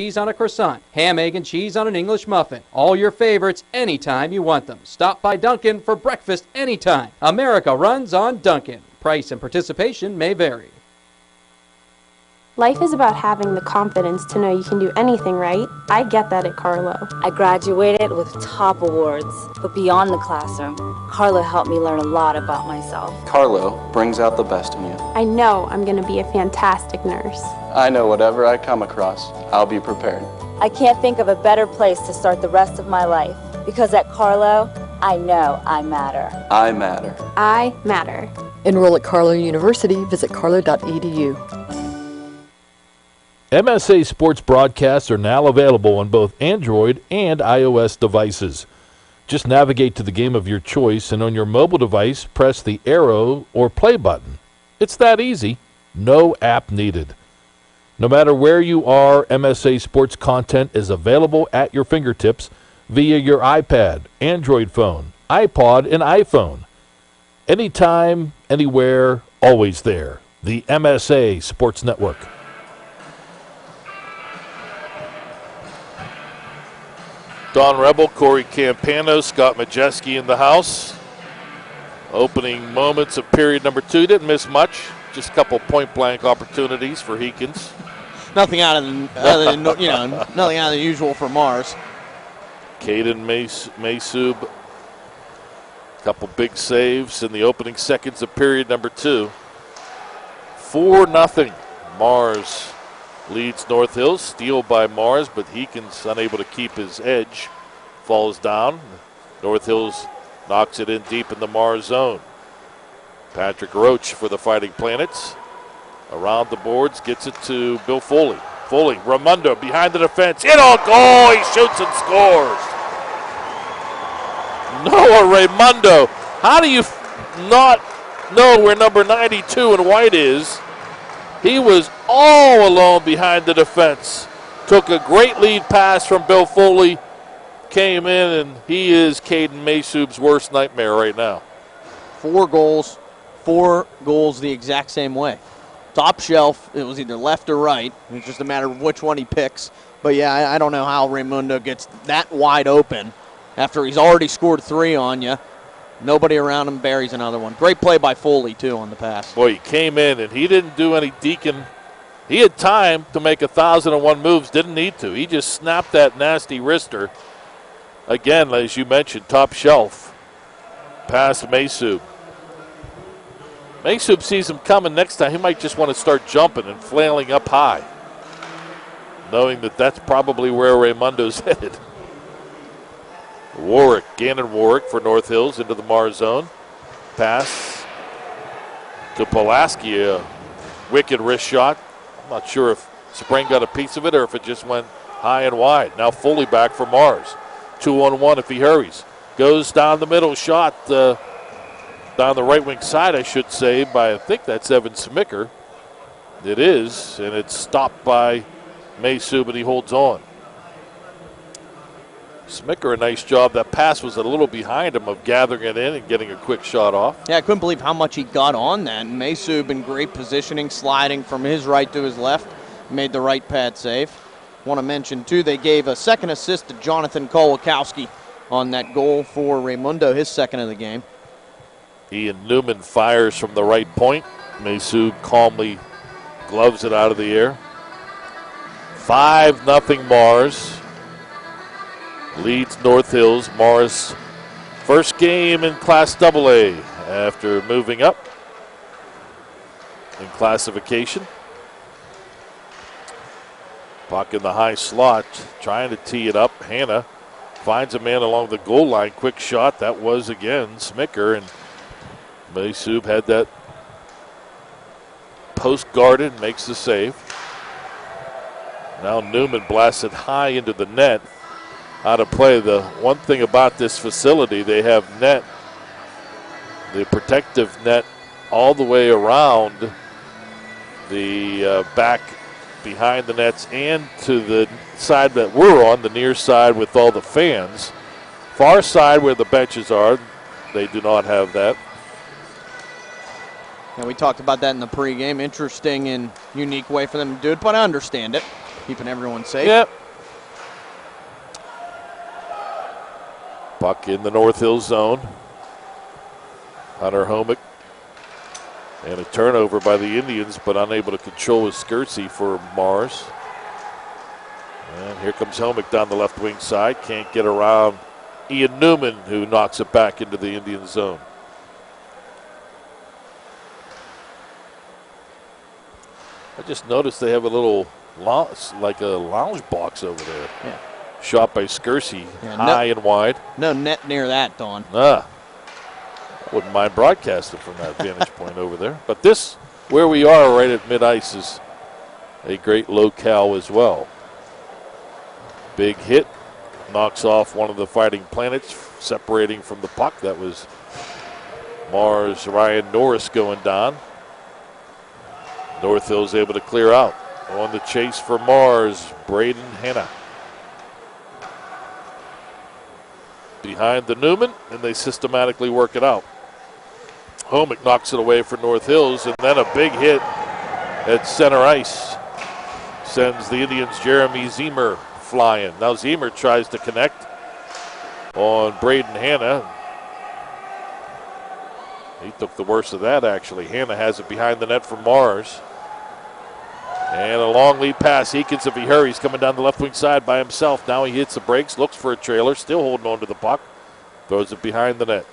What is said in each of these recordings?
cheese on a croissant, ham, egg, and cheese on an English muffin. All your favorites anytime you want them. Stop by Dunkin' for breakfast anytime. America runs on Dunkin'. Price and participation may vary. Life is about having the confidence to know you can do anything, right? I get that at Carlo. I graduated with top awards, but beyond the classroom, Carlo helped me learn a lot about myself. Carlo brings out the best in you. I know I'm going to be a fantastic nurse. I know whatever I come across, I'll be prepared. I can't think of a better place to start the rest of my life, because at Carlo, I know I matter. I matter. I matter. Enroll at Carlo University. Visit carlo.edu. MSA sports broadcasts are now available on both Android and iOS devices. Just navigate to the game of your choice, and on your mobile device, press the arrow or play button. It's that easy. No app needed. No matter where you are, MSA sports content is available at your fingertips via your iPad, Android phone, iPod, and iPhone. Anytime, anywhere, always there. The MSA Sports Network. Don Rebel, Cory Campano, Scott Majeski in the house. Opening moments of period number 2. Didn't miss much. Just a couple point-blank opportunities for Heekins. Nothing out of the, nothing out of the usual for Mars. Caden Maysub, couple big saves in the opening seconds of period number 2. 4-0. Mars leads North Hills. Steal by Mars, but Heekins unable to keep his edge. Falls down. North Hills knocks it in deep in the Mars zone. Patrick Roach for the Fighting Planets. Around the boards, gets it to Bill Foley. Foley, Raimundo behind the defense. In on goal, he shoots and scores. Noah Raimundo. How do you not know where number 92 in white is? He was all alone behind the defense. Took a great lead pass from Bill Foley. Came in, and he is Caden Maysub's worst nightmare right now. 4 goals the exact same way. Top shelf, it was either left or right. It's just a matter of which one he picks. But, yeah, I don't know how Raimundo gets that wide open after he's already scored 3 on you. Nobody around him, buries another one. Great play by Foley, too, on the pass. Boy, he came in, and he didn't do any deacon. He had time to make 1,001 moves, didn't need to. He just snapped that nasty wrister. Again, as you mentioned, top shelf. Past Maysub. Maysub sees him coming next time. He might just want to start jumping and flailing up high, knowing that that's probably where Raimundo's headed. Warwick, Gannon Warwick for North Hills into the Mars zone. Pass to Pulaski, a wicked wrist shot. I'm not sure if Spring got a piece of it or if it just went high and wide. Now Foley back for Mars. 2-on-1 if he hurries. Goes down the middle, shot down the right wing side, I should say, by I think that's Evan Smicker. It is, and it's stopped by Maysub, and he holds on. Smicker, a nice job. That pass was a little behind him of gathering it in and getting a quick shot off. Yeah, I couldn't believe how much he got on that. And Maysub in great positioning, sliding from his right to his left, made the right pad save. Want to mention, too, they gave a second assist to Jonathan Kolakowski on that goal for Raimundo, his second of the game. Ian Newman fires from the right point. Maysub calmly gloves it out of the air. 5-0 Mars. Leads North Hills. Mars first game in Class AA after moving up in classification. Puck in the high slot, trying to tee it up. Hanna finds a man along the goal line. Quick shot. That was, again, Smicker. And Maysub had that post guarded, makes the save. Now Newman blasts it high into the net. Out of play. The one thing about this facility, they have net, the protective net, all the way around the back behind the nets and to the side that we're on, the near side with all the fans. Far side where the benches are, they do not have that. And we talked about that in the pregame. Interesting and unique way for them to do it, but I understand it. keeping everyone safe. Yep. Puck in the North Hills zone. Hunter Homick. And a turnover by the Indians, but unable to control his Skersey for Mars. And here comes Homick down the left wing side. Can't get around Ian Newman, who knocks it back into the Indian zone. I just noticed they have a little like a lounge box over there. Yeah. Shot by Skersey, high and wide. No net near that, Don. I wouldn't mind broadcasting from that vantage point over there. But this, where we are right at mid-ice, is a great locale as well. Big hit. Knocks off one of the Fighting Planets, separating from the puck. That was Mars Ryan Norris going down. North Hills able to clear out. On the chase for Mars, Braden Hanna. Behind the Newman, and they systematically work it out. Homick knocks it away for North Hills, and then a big hit at center ice sends the Indians' Jeremy Zemer flying. Now Zemer tries to connect on Braden Hanna. He took the worst of that, actually. Hanna has it behind the net for Mars. And a long lead pass. Eakins, if he hurries, coming down the left wing side by himself. Now he hits the brakes, looks for a trailer, still holding on to the puck. Throws it behind the net.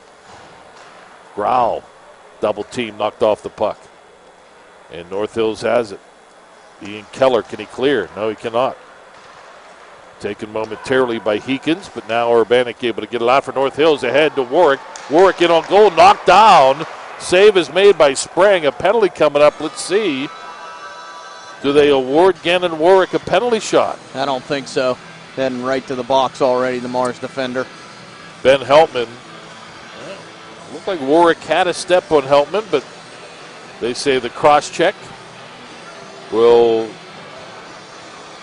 Growl. Double team, knocked off the puck. And North Hills has it. Ian Keller, can he clear? No, he cannot. Taken momentarily by Heekins, but now Urbanic able to get it out for North Hills. Ahead to Warwick. Warwick in on goal, knocked down. Save is made by Sprang. A penalty coming up. Let's see. Do they award Gannon Warwick a penalty shot? I don't think so. Heading right to the box already, the Mars defender. Ben Heltman. Looked like Warwick had a step on Heltman, but they say the cross check will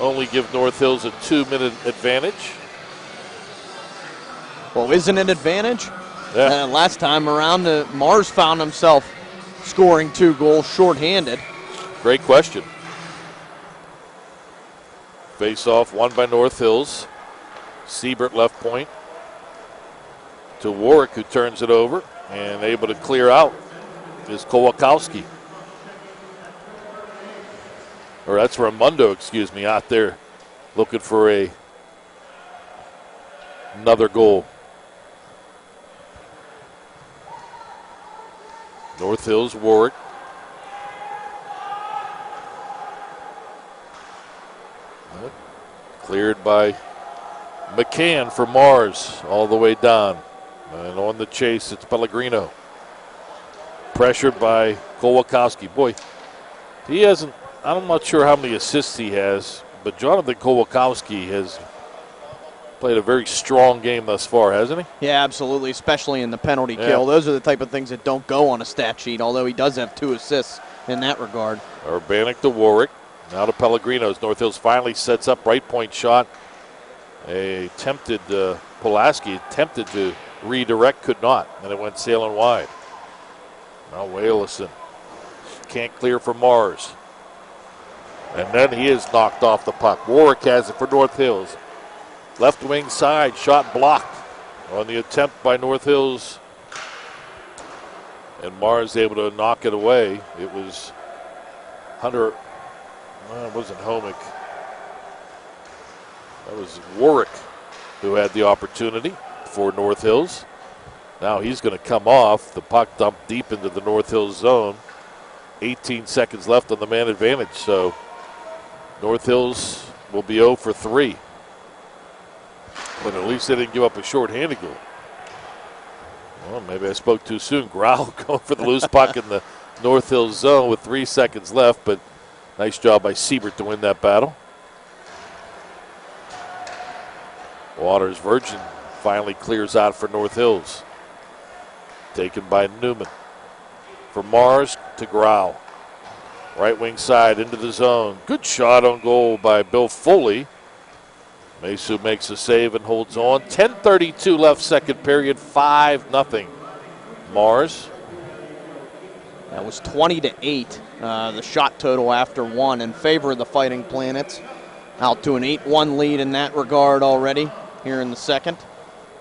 only give North Hills a 2-minute advantage. Well, isn't it an advantage? Yeah. Last time around, Mars found himself scoring 2 goals shorthanded. Great question. Face off, won by North Hills. Siebert left point to Warwick, who turns it over and able to clear out is Kowalkowski. Or that's Ramundo, excuse me, out there looking for another goal. North Hills, Warwick. Cleared by McCann for Mars all the way down. And on the chase, it's Pellegrino. Pressured by Kowalkowski. Boy, he hasn't, I'm not sure how many assists he has, but Jonathan Kowalkowski has played a very strong game thus far, hasn't he? Yeah, absolutely, especially in the penalty kill. Those are the type of things that don't go on a stat sheet, although he does have 2 assists in that regard. Urbanic to Warwick. Now to Pellegrino's. North Hills finally sets up right point shot. Pulaski attempted to redirect, could not, and it went sailing wide. Now Whalison can't clear for Mars. And then he is knocked off the puck. Warwick has it for North Hills. Left wing side, shot blocked on the attempt by North Hills. And Mars able to knock it away. It was Hunter. Well, it wasn't Homick. That was Warwick who had the opportunity for North Hills. Now he's going to come off. The puck dumped deep into the North Hills zone. 18 seconds left on the man advantage. So North Hills will be 0 for 3. But at least they didn't give up a shorthanded goal. Well, maybe I spoke too soon. Growl going for the loose puck in the North Hills zone with 3 seconds left, but nice job by Siebert to win that battle. Waters Virgin finally clears out for North Hills. Taken by Newman. For Mars to Growl. Right wing side into the zone. Good shot on goal by Bill Foley. Mesu makes a save and holds on. 10:32 left, second period, 5-0. Mars. That was 20-8, the shot total after 1 in favor of the Fighting Planets. out to an 8-1 lead in that regard already here in the second.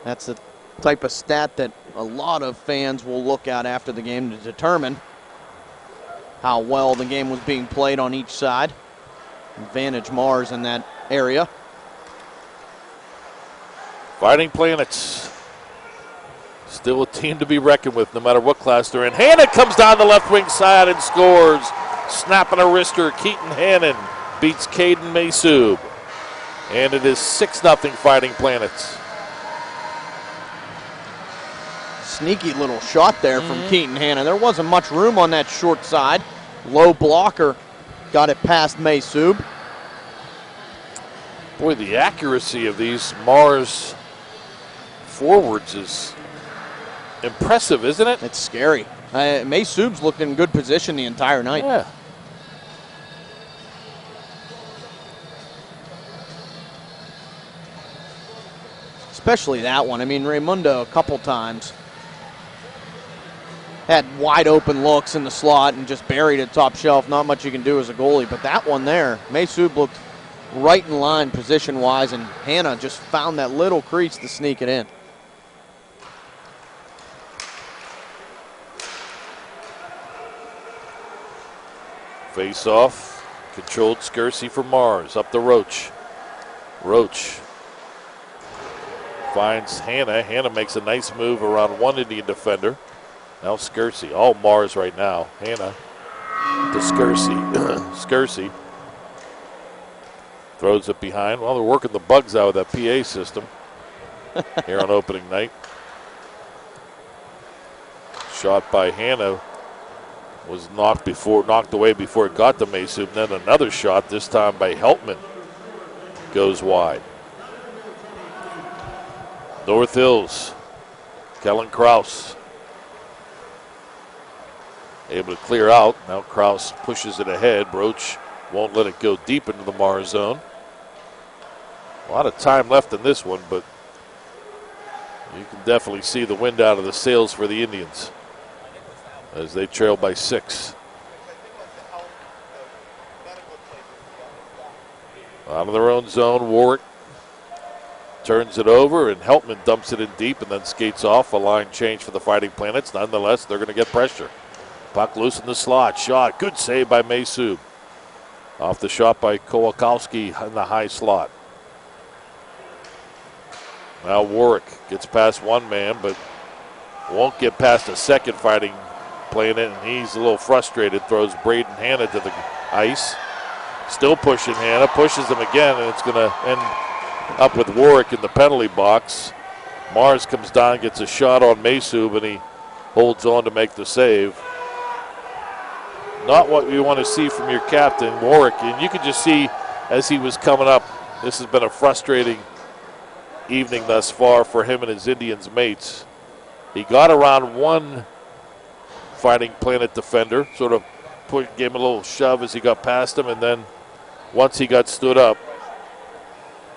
That's the type of stat that a lot of fans will look at after the game to determine how well the game was being played on each side. Advantage Mars in that area. Fighting Planets. Still a team to be reckoned with no matter what class they're in. Hanna comes down the left wing side and scores. Snapping a wrister. Keaton Hannon beats Caden Maysub. And it is 6-0 Fighting Planets. Sneaky little shot there from Keaton Hanna. There wasn't much room on that short side. Low blocker got it past Maysub. Boy, the accuracy of these Mars forwards is impressive, isn't it? It's scary. Maysub's looked in good position the entire night. Yeah. Especially that one. I mean, Raimundo a couple times had wide open looks in the slot and just buried it top shelf. Not much you can do as a goalie, but that one there, Maysub looked right in line position-wise, and Hanna just found that little crease to sneak it in. Face off, controlled Skersey for Mars, up to Roach. Roach finds Hanna. Hanna makes a nice move around one Indian defender. Now Skersey, all Mars right now. Hanna to Skersey. Skersey throws it behind. Well, they're working the bugs out of that PA system here on opening night. Shot by Hanna was knocked away before it got to Maysub. Then another shot, this time by Heltman, goes wide. North Hills, Kellen Kraus able to clear out. Now Kraus pushes it ahead. Roach won't let it go deep into the Mars zone. A lot of time left in this one, but you can definitely see the wind out of the sails for the Indians as they trail by 6. Out of their own zone, Warwick turns it over, and Heltman dumps it in deep and then skates off. A line change for the Fighting Planets. Nonetheless, they're going to get pressure. Puck loose in the slot. Shot. Good save by Maysub. Off the shot by Kowalkowski in the high slot. Now Warwick gets past one man, but won't get past a second Fighting Planet, and he's a little frustrated. Throws Braden Hanna to the ice. Still pushing Hanna. Pushes him again, and it's going to end up with Warwick in the penalty box. Mars comes down, gets a shot on Maysub, and he holds on to make the save. Not what you want to see from your captain, Warwick. And you could just see as he was coming up, this has been a frustrating evening thus far for him and his Indians mates. He got around one Fighting Planet defender, sort of gave him a little shove as he got past him, and then once he got stood up,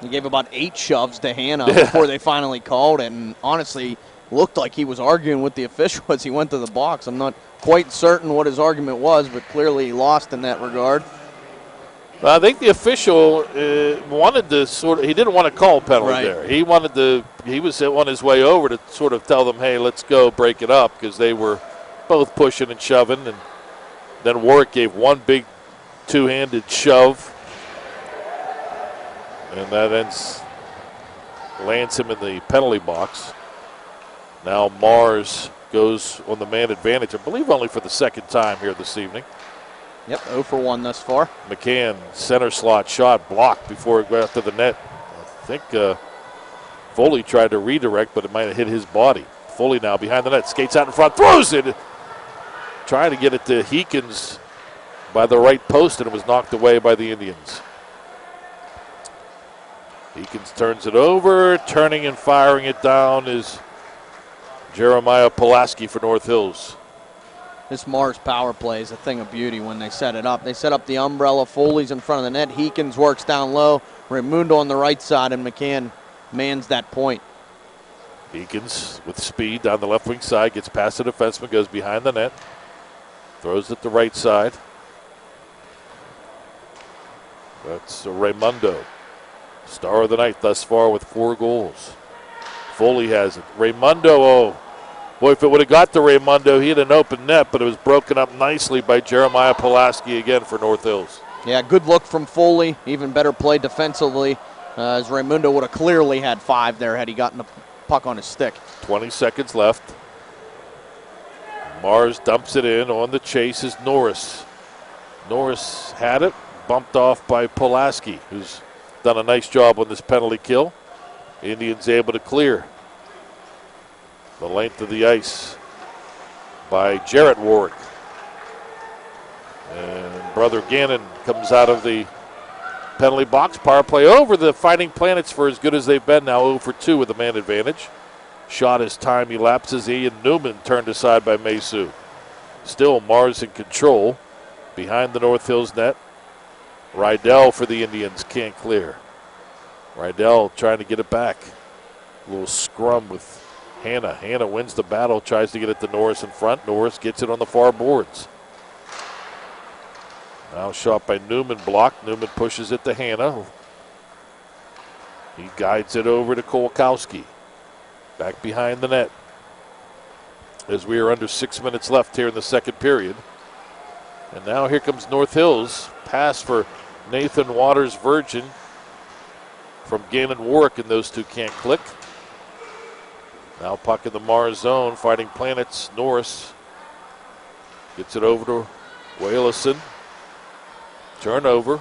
he gave about 8 shoves to Hanna before they finally called it, and honestly looked like he was arguing with the official as he went to the box. I'm not quite certain what his argument was, but clearly he lost in that regard. I think the official wanted to he didn't want to call a penalty there. He was on his way over to sort of tell them, hey, let's go break it up, because they were both pushing and shoving, and then Warwick gave one big two-handed shove, and that lands him in the penalty box. Now Mars goes on the man advantage, I believe only for the second time here this evening. Yep, 0 for 1 thus far. McCann, center slot shot, blocked before it got to the net. I think Foley tried to redirect, but it might have hit his body. Foley now behind the net, skates out in front, throws it, trying to get it to Heekins by the right post, and it was knocked away by the Indians. Heekins turns it over, turning and firing it down is Jeremiah Pulaski for North Hills. This Mars power play is a thing of beauty when they set it up. They set up the umbrella. Foley's in front of the net. Heekins works down low. Raimundo on the right side, and McCann mans that point. Heekins with speed down the left wing side, gets past the defenseman, goes behind the net, throws it the right side. That's Raimundo. Star of the night thus far with 4 goals. Foley has it. Raimundo, oh. Boy, if it would have got to Raimundo, he had an open net, but it was broken up nicely by Jeremiah Pulaski again for North Hills. Yeah, good look from Foley. Even better play defensively, as Raimundo would have clearly had 5 there had he gotten the puck on his stick. 20 seconds left. Mars dumps it in. On the chase is Norris. Norris had it, bumped off by Pulaski, who's done a nice job on this penalty kill. Indians able to clear the length of the ice by Jarrett Warwick. And Brother Gannon comes out of the penalty box. Power play over. The Fighting Planets, for as good as they've been, now 0 for 2 with a man advantage. Shot as time elapses. Ian Newman turned aside by Mesu. Still Mars in control behind the North Hills net. Rydell for the Indians can't clear. Rydell trying to get it back. A little scrum with Hanna. Hanna wins the battle, tries to get it to Norris in front. Norris gets it on the far boards. Now shot by Newman, blocked. Newman pushes it to Hanna. He guides it over to Kolakowski. Back behind the net. As we are under 6 minutes left here in the second period. And now here comes North Hills. Pass for Nathan Waters Virgin from Gannon Warwick, and those two can't click. Now puck in the Mars zone. Fighting Planets. Norris gets it over to Whalison. Turnover.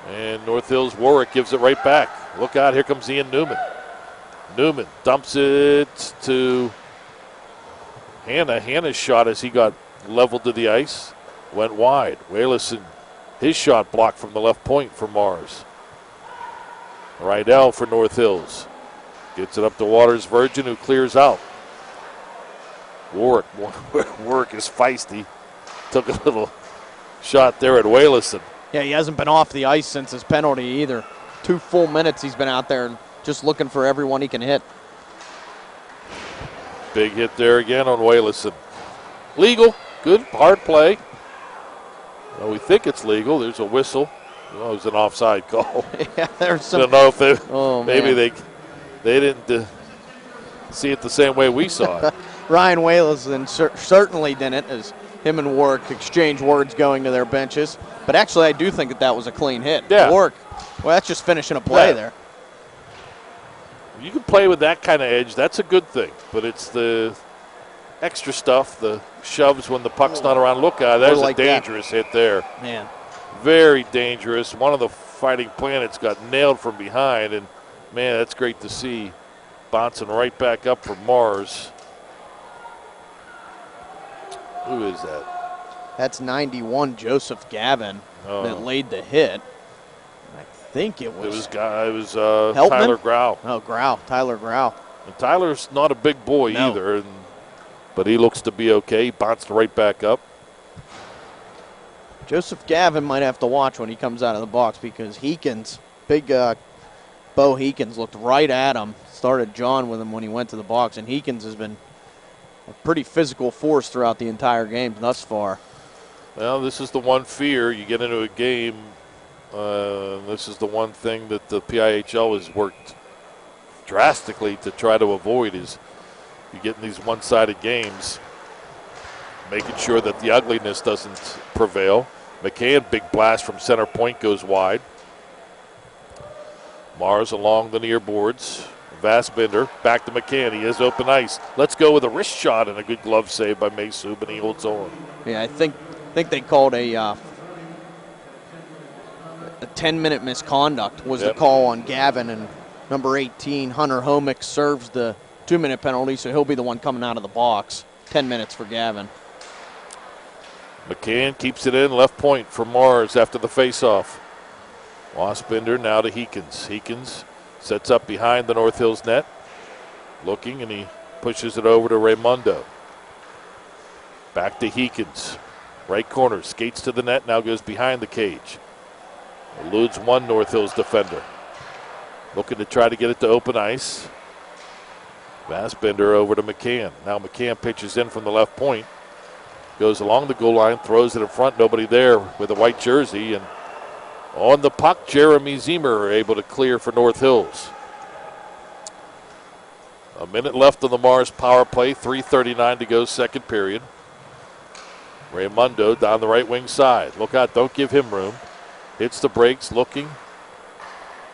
And North Hills Warwick gives it right back. Look out, here comes Ian Newman. Newman dumps it to Hanna. Hanna's shot as he got leveled to the ice went wide. Whalison, his shot blocked from the left point for Mars. Rydell for North Hills. Gets it up to Waters Virgin, who clears out. Warwick is feisty. Took a little shot there at Whalison. Yeah, he hasn't been off the ice since his penalty either. 2 full minutes he's been out there and just looking for everyone he can hit. Big hit there again on Whalison. Legal. Good, hard play. Well, we think it's legal. There's a whistle. Well, it was an offside call. Yeah, there's some. I don't know if they, maybe man. they didn't see it the same way we saw it. Ryan Whalison certainly didn't, as him and Warwick exchange words going to their benches. But actually, I do think that was a clean hit. Yeah. Warwick, well, that's just finishing a play there. You can play with that kind of edge. That's a good thing. But it's the extra stuff, the shoves when the puck's not around. Look out, there's like a dangerous hit there. Man. Very dangerous. One of the Fighting Planets got nailed from behind, and, man, that's great to see. Bouncing right back up for Mars. Who is that? That's 91, Joseph Gavin, that laid the hit. I think it was Tyler Grau. Oh, Grau, Tyler Grau. And Tyler's not a big boy either, but he looks to be okay. He bounced right back up. Joseph Gavin might have to watch when he comes out of the box, because Heekins, big Bo Heekins, looked right at him. Started John with him when he went to the box, and Heekins has been a pretty physical force throughout the entire game thus far. Well, this is the one fear. You get into a game, this is the one thing that the PIHL has worked drastically to try to avoid, is you get in these one-sided games, making sure that the ugliness doesn't prevail. McCann, big blast from center point, goes wide. Mars along the near boards. Vassbinder back to McCann. He has open ice. Let's go with a wrist shot and a good glove save by Mesu, but he holds on. Yeah, I think they called a 10-minute misconduct was the call on Gavin, and number 18, Hunter Homick, serves the 2-minute penalty, so he'll be the one coming out of the box. 10 minutes for Gavin. McCann keeps it in, left point for Mars after the faceoff. Wassbinder now to Heekins. Heekins sets up behind the North Hills net. Looking, and he pushes it over to Raimundo. Back to Heekins. Right corner, skates to the net, now goes behind the cage. Eludes one North Hills defender. Looking to try to get it to open ice. Vassbinder over to McCann. Now McCann pitches in from the left point. Goes along the goal line, throws it in front, nobody there with a white jersey, and On the puck, Jeremy Zemer able to clear for North Hills. A minute left on the Mars power play, 3:39 to go, second period. Raymundo down the right wing side. Look out, don't give him room. Hits the brakes, looking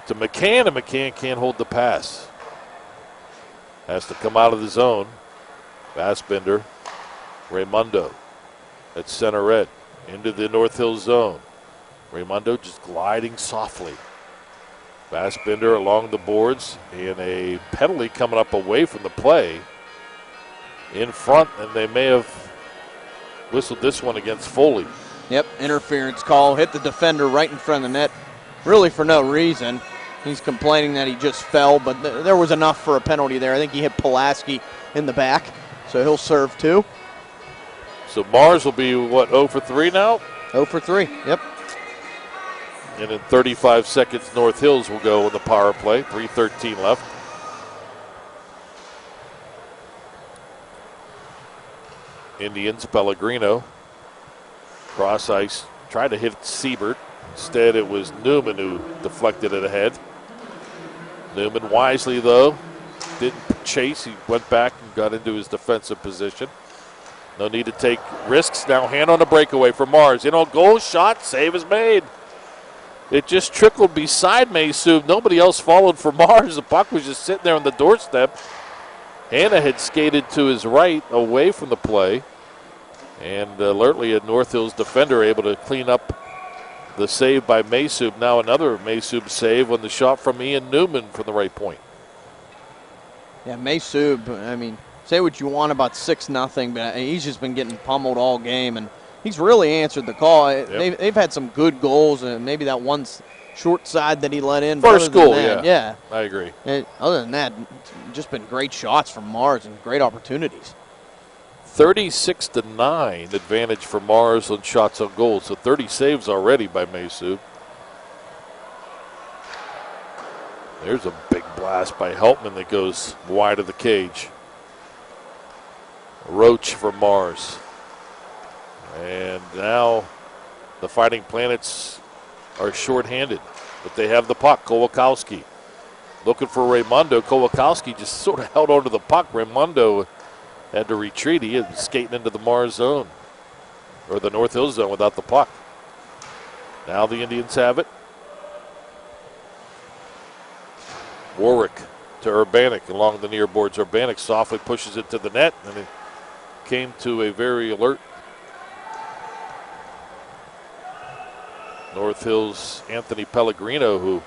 to McCann, and McCann can't hold the pass. Has to come out of the zone. Fassbender, Raymundo at center red, into the North Hills zone. Raymundo just gliding softly. Fassbender along the boards, and a penalty coming up away from the play in front, and they may have whistled this one against Foley. Yep, interference call. Hit the defender right in front of the net, really for no reason. He's complaining that he just fell, but there was enough for a penalty there. I think he hit Pulaski in the back, so he'll serve two. So Mars will be, what, 0 for 3 now? 0 for 3, yep. And in 35 seconds, North Hills will go on the power play. 3:13 left. Indians, Pellegrino. Cross ice, tried to hit Siebert. Instead, it was Newman who deflected it ahead. Newman wisely, though, didn't chase. He went back and got into his defensive position. No need to take risks. Now hand on the breakaway for Mars. In on goal, shot, save is made. It just trickled beside Maysoub. Nobody else followed for Mars. The puck was just sitting there on the doorstep. Hanna had skated to his right away from the play. And alertly, a North Hills defender able to clean up the save by Maysoub. Now another Maysoub save on the shot from Ian Newman from the right point. Yeah, Maysoub, I mean, say what you want about 6-0, but he's just been getting pummeled all game, and he's really answered the call. Yep. They've had some good goals, and maybe that one short side that he let in. First goal, yeah. I agree. And other than that, just been great shots from Mars and great opportunities. 36-9 advantage for Mars on shots on goal. So 30 saves already by Maysoub. There's a big blast by Heltman that goes wide of the cage. Roach for Mars. And now the Fighting Planets are shorthanded, but they have the puck. Kowalkowski looking for Raymundo. Kowalkowski just sort of held onto the puck. Raymundo had to retreat. He was skating into the Mars zone, or the North Hills zone, without the puck. Now the Indians have it. Warwick to Urbanik along the near boards. Urbanik softly pushes it to the net, and it came to a very alert North Hills Anthony Pellegrino, who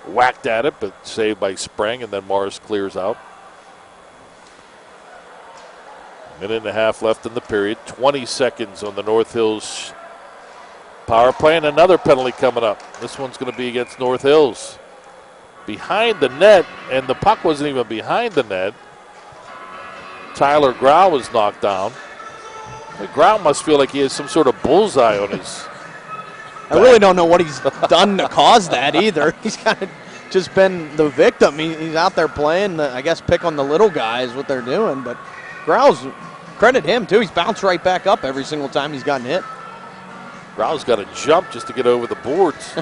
whacked at it, but saved by Sprang, and then Mars clears out. Minute and a half left in the period. 20 seconds on the North Hills power play, and another penalty coming up. This one's going to be against North Hills. Behind the net, and the puck wasn't even behind the net. Tyler Grau was knocked down. Grau must feel like he has some sort of bullseye on his back. I really don't know what he's done to cause that either. He's kind of just been the victim. He's out there playing, I guess, pick on the little guys, what they're doing, but Grau's, credit him, too. He's bounced right back up every single time he's gotten hit. Grau's got to jump just to get over the boards.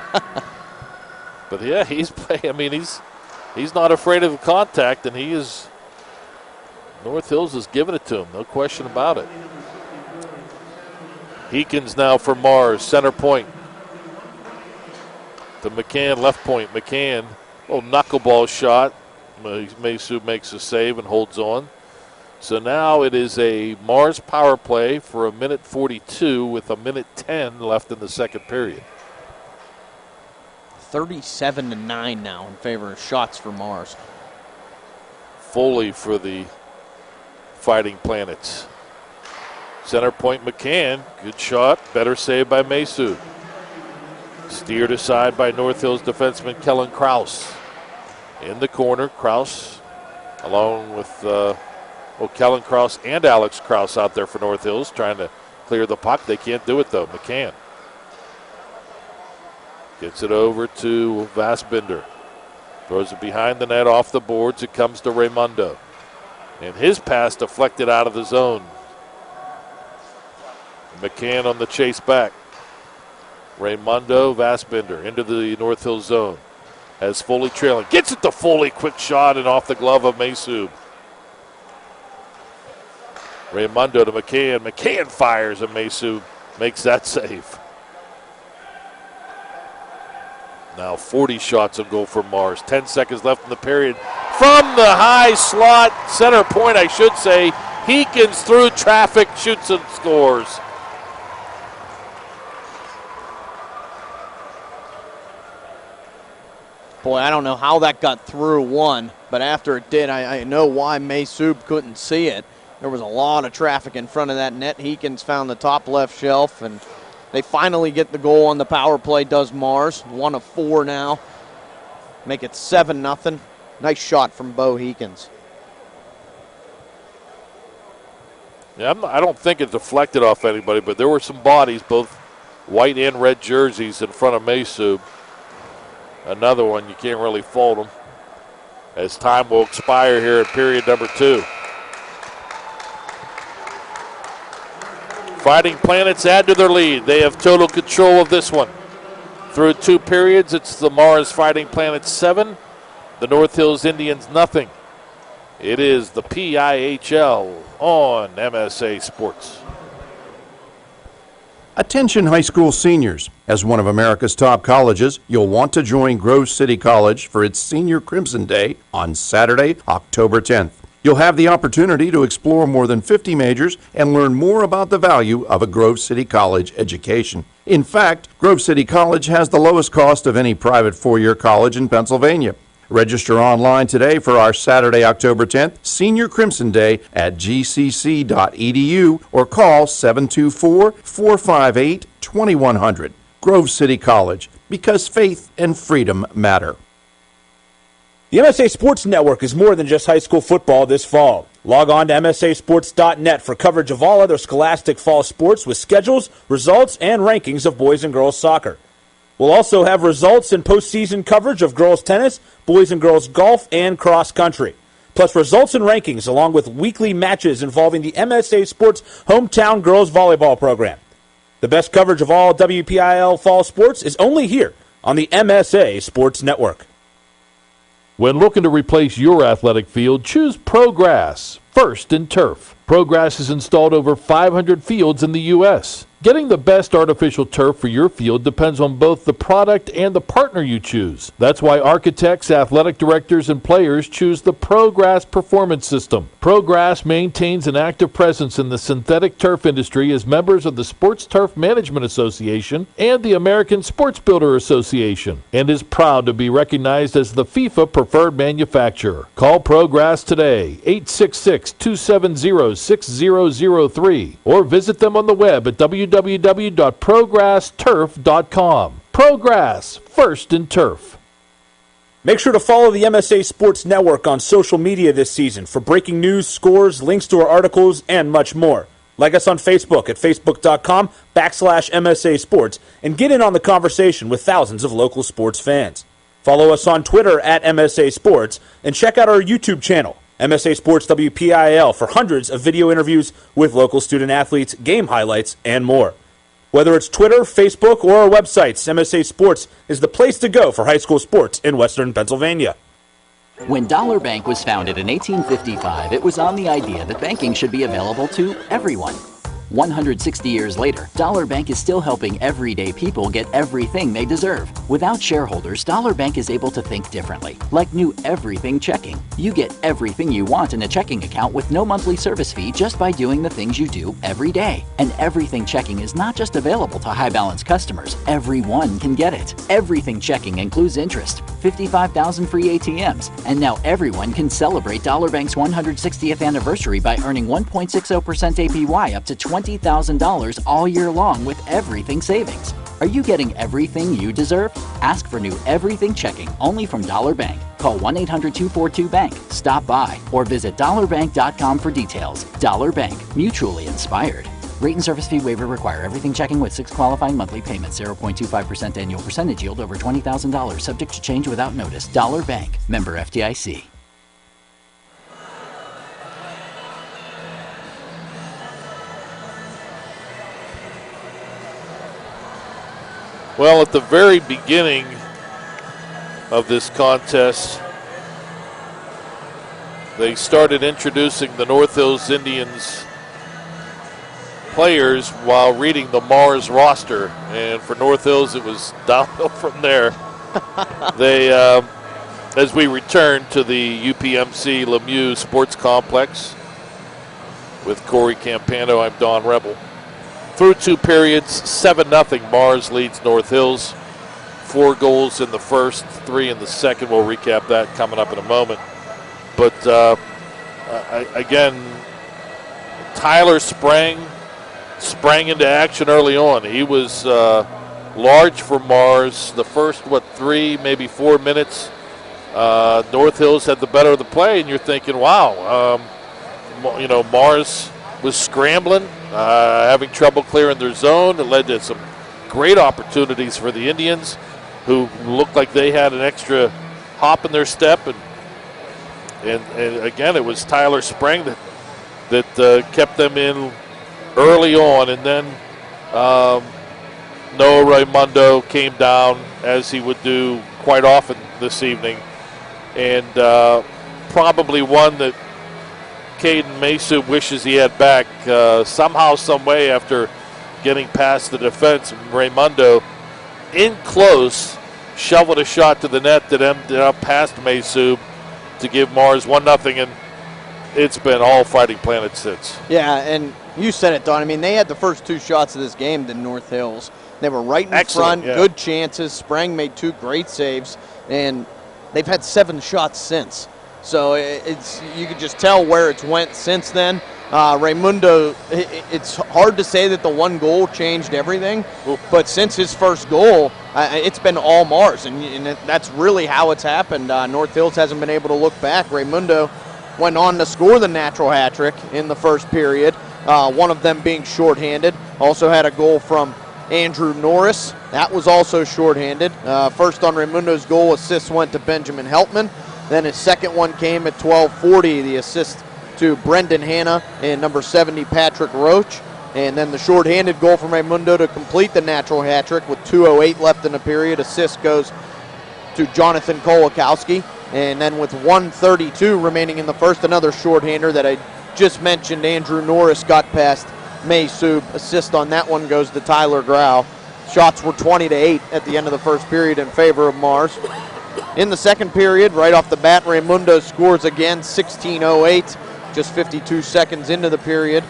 But, yeah, he's not afraid of contact, and he is – North Hills is giving it to him, no question about it. Heekins now for Mars, center point. To McCann, left point. McCann, knuckleball shot. Maysoub makes a save and holds on. So now it is a Mars power play for 1:42 with 1:10 left in the second period. 37-9 now in favor of shots for Mars. Foley for the Fighting Planets. Center point McCann, good shot, better save by Maysoub. Steered aside by North Hills defenseman Kellen Krause. In the corner, Krause along with Kellen Krause and Alex Krause out there for North Hills trying to clear the puck. They can't do it though, McCann. Gets it over to Vassbinder. Throws it behind the net off the boards. It comes to Raymundo. And his pass deflected out of the zone. McCann on the chase back. Raymundo Vassbender into the North Hill zone. Has Foley trailing. Gets it to Foley. Quick shot and off the glove of Masub. Raymundo to McCann. McCann fires and Masub makes that save. Now 40 shots on goal for Mars. 10 seconds left in the period. From the high slot, center point I should say, Heekins through traffic, shoots and scores. Boy, I don't know how that got through one, but after it did, I know why Masub couldn't see it. There was a lot of traffic in front of that net. Heekins found the top left shelf, and they finally get the goal on the power play, does Mars. 1 of 4 now. Make it 7-0. Nice shot from Bo Heekins. Yeah, I don't think it deflected off anybody, but there were some bodies, both white and red jerseys, in front of Masub. Another one, you can't really fault him, as time will expire here at period number 2. Fighting Planets add to their lead. They have total control of this one. Through 2 periods, it's the Mars Fighting Planets 7, the North Hills Indians nothing. It is the PIHL on MSA Sports. Attention high school seniors. As one of America's top colleges, you'll want to join Grove City College for its Senior Crimson Day on Saturday, October 10th. You'll have the opportunity to explore more than 50 majors and learn more about the value of a Grove City College education. In fact, Grove City College has the lowest cost of any private four-year college in Pennsylvania. Register online today for our Saturday, October 10th, Senior Crimson Day at gcc.edu or call 724-458-2100. Grove City College, because faith and freedom matter. The MSA Sports Network is more than just high school football this fall. Log on to MSASports.net for coverage of all other scholastic fall sports with schedules, results, and rankings of boys and girls soccer. We'll also have results and postseason coverage of girls tennis, boys and girls golf, and cross country. Plus results and rankings along with weekly matches involving the MSA Sports Hometown Girls Volleyball program. The best coverage of all WPIL fall sports is only here on the MSA Sports Network. When looking to replace your athletic field, choose ProGrass, first in turf. ProGrass has installed over 500 fields in the U.S. Getting the best artificial turf for your field depends on both the product and the partner you choose. That's why architects, athletic directors, and players choose the ProGrass Performance System. ProGrass maintains an active presence in the synthetic turf industry as members of the Sports Turf Management Association and the American Sports Builder Association, and is proud to be recognized as the FIFA preferred manufacturer. Call ProGrass today, 866-270-6003, or visit them on the web at www.progressturf.com. ProGrass, first in turf. Make sure to follow the MSA Sports Network on social media this season for breaking news, scores, links to our articles, and much more. Like us on Facebook at facebook.com/MSA Sports and get in on the conversation with thousands of local sports fans. Follow us on Twitter at MSA Sports and check out our YouTube channel, MSA Sports WPIL, for hundreds of video interviews with local student athletes, game highlights, and more. Whether it's Twitter, Facebook, or our websites, MSA Sports is the place to go for high school sports in Western Pennsylvania. When Dollar Bank was founded in 1855, it was on the idea that banking should be available to everyone. 160 years later, Dollar Bank is still helping everyday people get everything they deserve. Without shareholders, Dollar Bank is able to think differently, like new Everything Checking. You get everything you want in a checking account with no monthly service fee just by doing the things you do every day. And Everything Checking is not just available to high balance customers. Everyone can get it. Everything Checking includes interest, 55,000 free ATMs, and now everyone can celebrate Dollar Bank's 160th anniversary by earning 1.60% APY up to $20,000 all year long with Everything Savings. Are you getting everything you deserve? Ask for new Everything Checking only from Dollar Bank. Call 1-800-242-BANK, stop by, or visit dollarbank.com for details. Dollar Bank, mutually inspired. Rate and service fee waiver require. Everything Checking with 6 qualifying monthly payments. 0.25% annual percentage yield over $20,000. Subject to change without notice. Dollar Bank. Member FDIC. Well, at the very beginning of this contest, they started introducing the North Hills Indians players while reading the Mars roster. And for North Hills, it was downhill from there. They, as we return to the UPMC Lemieux Sports Complex with Cory Campano, I'm Don Rebel. Through 2 periods, 7-0 Mars leads North Hills. 4 goals in the first, 3 in the second. We'll recap that coming up in a moment. But again, Tyler sprang into action early on. He was large for Mars. The first, 3, maybe 4 minutes, North Hills had the better of the play, and you're thinking, wow, Mars was scrambling, having trouble clearing their zone. It led to some great opportunities for the Indians, who looked like they had an extra hop in their step. And again, it was Tyler Sprang that kept them in early on. And then Noah Raimundo came down, as he would do quite often this evening. And probably one that Caden Maysu wishes he had back somehow, some way, after getting past the defense. Raimundo in close shoveled a shot to the net that ended up past Maysu to give Mars 1-0, and it's been all Fighting Planet since. Yeah, and you said it, Don. I mean, they had the first 2 shots of this game to North Hills. They were right in front, yeah. Good chances. Sprang made 2 great saves, and they've had 7 shots since. So you could just tell where it's went since then. Raimundo, it's hard to say that the 1 goal changed everything, but since his first goal, it's been all Mars, and that's really how it's happened. North Hills hasn't been able to look back. Raimundo went on to score the natural hat trick in the first period, one of them being shorthanded. Also had a goal from Andrew Norris. That was also shorthanded. First on Raimundo's goal, assists went to Benjamin Heltman. Then his second one came at 12:40, the assist to Brendan Hanna and number 70, Patrick Roach. And then the shorthanded goal from Raimundo to complete the natural hat trick with 2:08 left in the period. Assist goes to Jonathan Kolakowski. And then with 1:32 remaining in the first, another shorthander that I just mentioned, Andrew Norris got past Maysu. Assist on that one goes to Tyler Grau. Shots were 20-8 at the end of the first period in favor of Mars. In the second period, right off the bat, Raimundo scores again, 16:08, just 52 seconds into the period.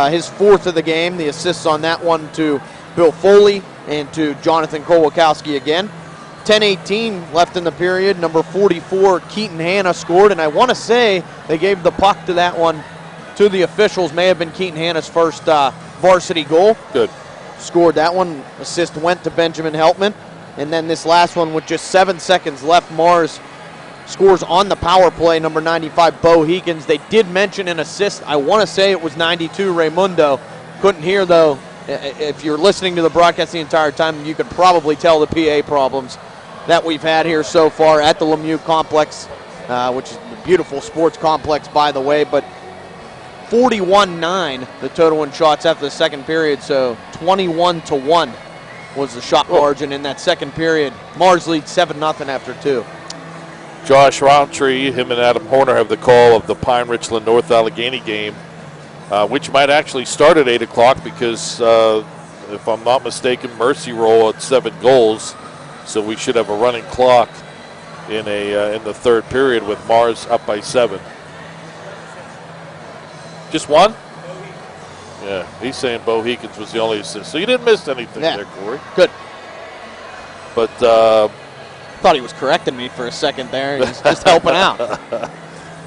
His 4th of the game, the assists on that one to Bill Foley and to Jonathan Kolakowski again. 10:18 left in the period. Number 44, Keaton Hanna, scored, and I want to say they gave the puck to that one to the officials. May have been Keaton Hanna's first varsity goal. Good. Scored that one. Assist went to Benjamin Heltman. And then this last one with just 7 seconds left, Mars scores on the power play, number 95, Bo Heekins. They did mention an assist. I want to say it was 92, Raimundo. Couldn't hear, though. If you're listening to the broadcast the entire time, you could probably tell the PA problems that we've had here so far at the Lemieux Complex, which is a beautiful sports complex, by the way. But 41-9 the total in shots after the second period, so 21-1 was the shot margin in that second period. Mars leads 7-0 after 2. Josh Roundtree, him and Adam Horner have the call of the Pine Richland North Allegheny game, which might actually start at 8 o'clock because, if I'm not mistaken, Mercy Roll at 7 goals. So we should have a running clock in the third period with Mars up by 7. Just one? Yeah, he's saying Bo Heekins was the only assist. So you didn't miss anything there, Cory. Good. But thought he was correcting me for a second there. He's just helping out.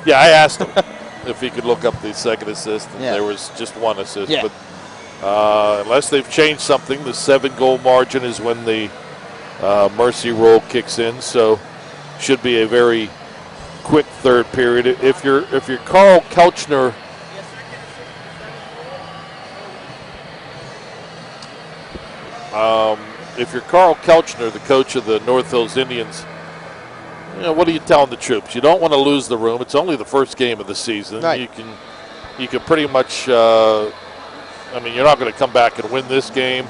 Yeah, I asked him if he could look up the second assist, and there was just one assist. Yeah. But unless they've changed something, the 7-goal margin is when the Mercy Roll kicks in. So should be a very quick third period. If you're Carl Kelchner, if you're Carl Kelchner, the coach of the North Hills Indians, what are you telling the troops? You don't want to lose the room. It's only the first game of the season. Right. You can pretty much. You're not going to come back and win this game,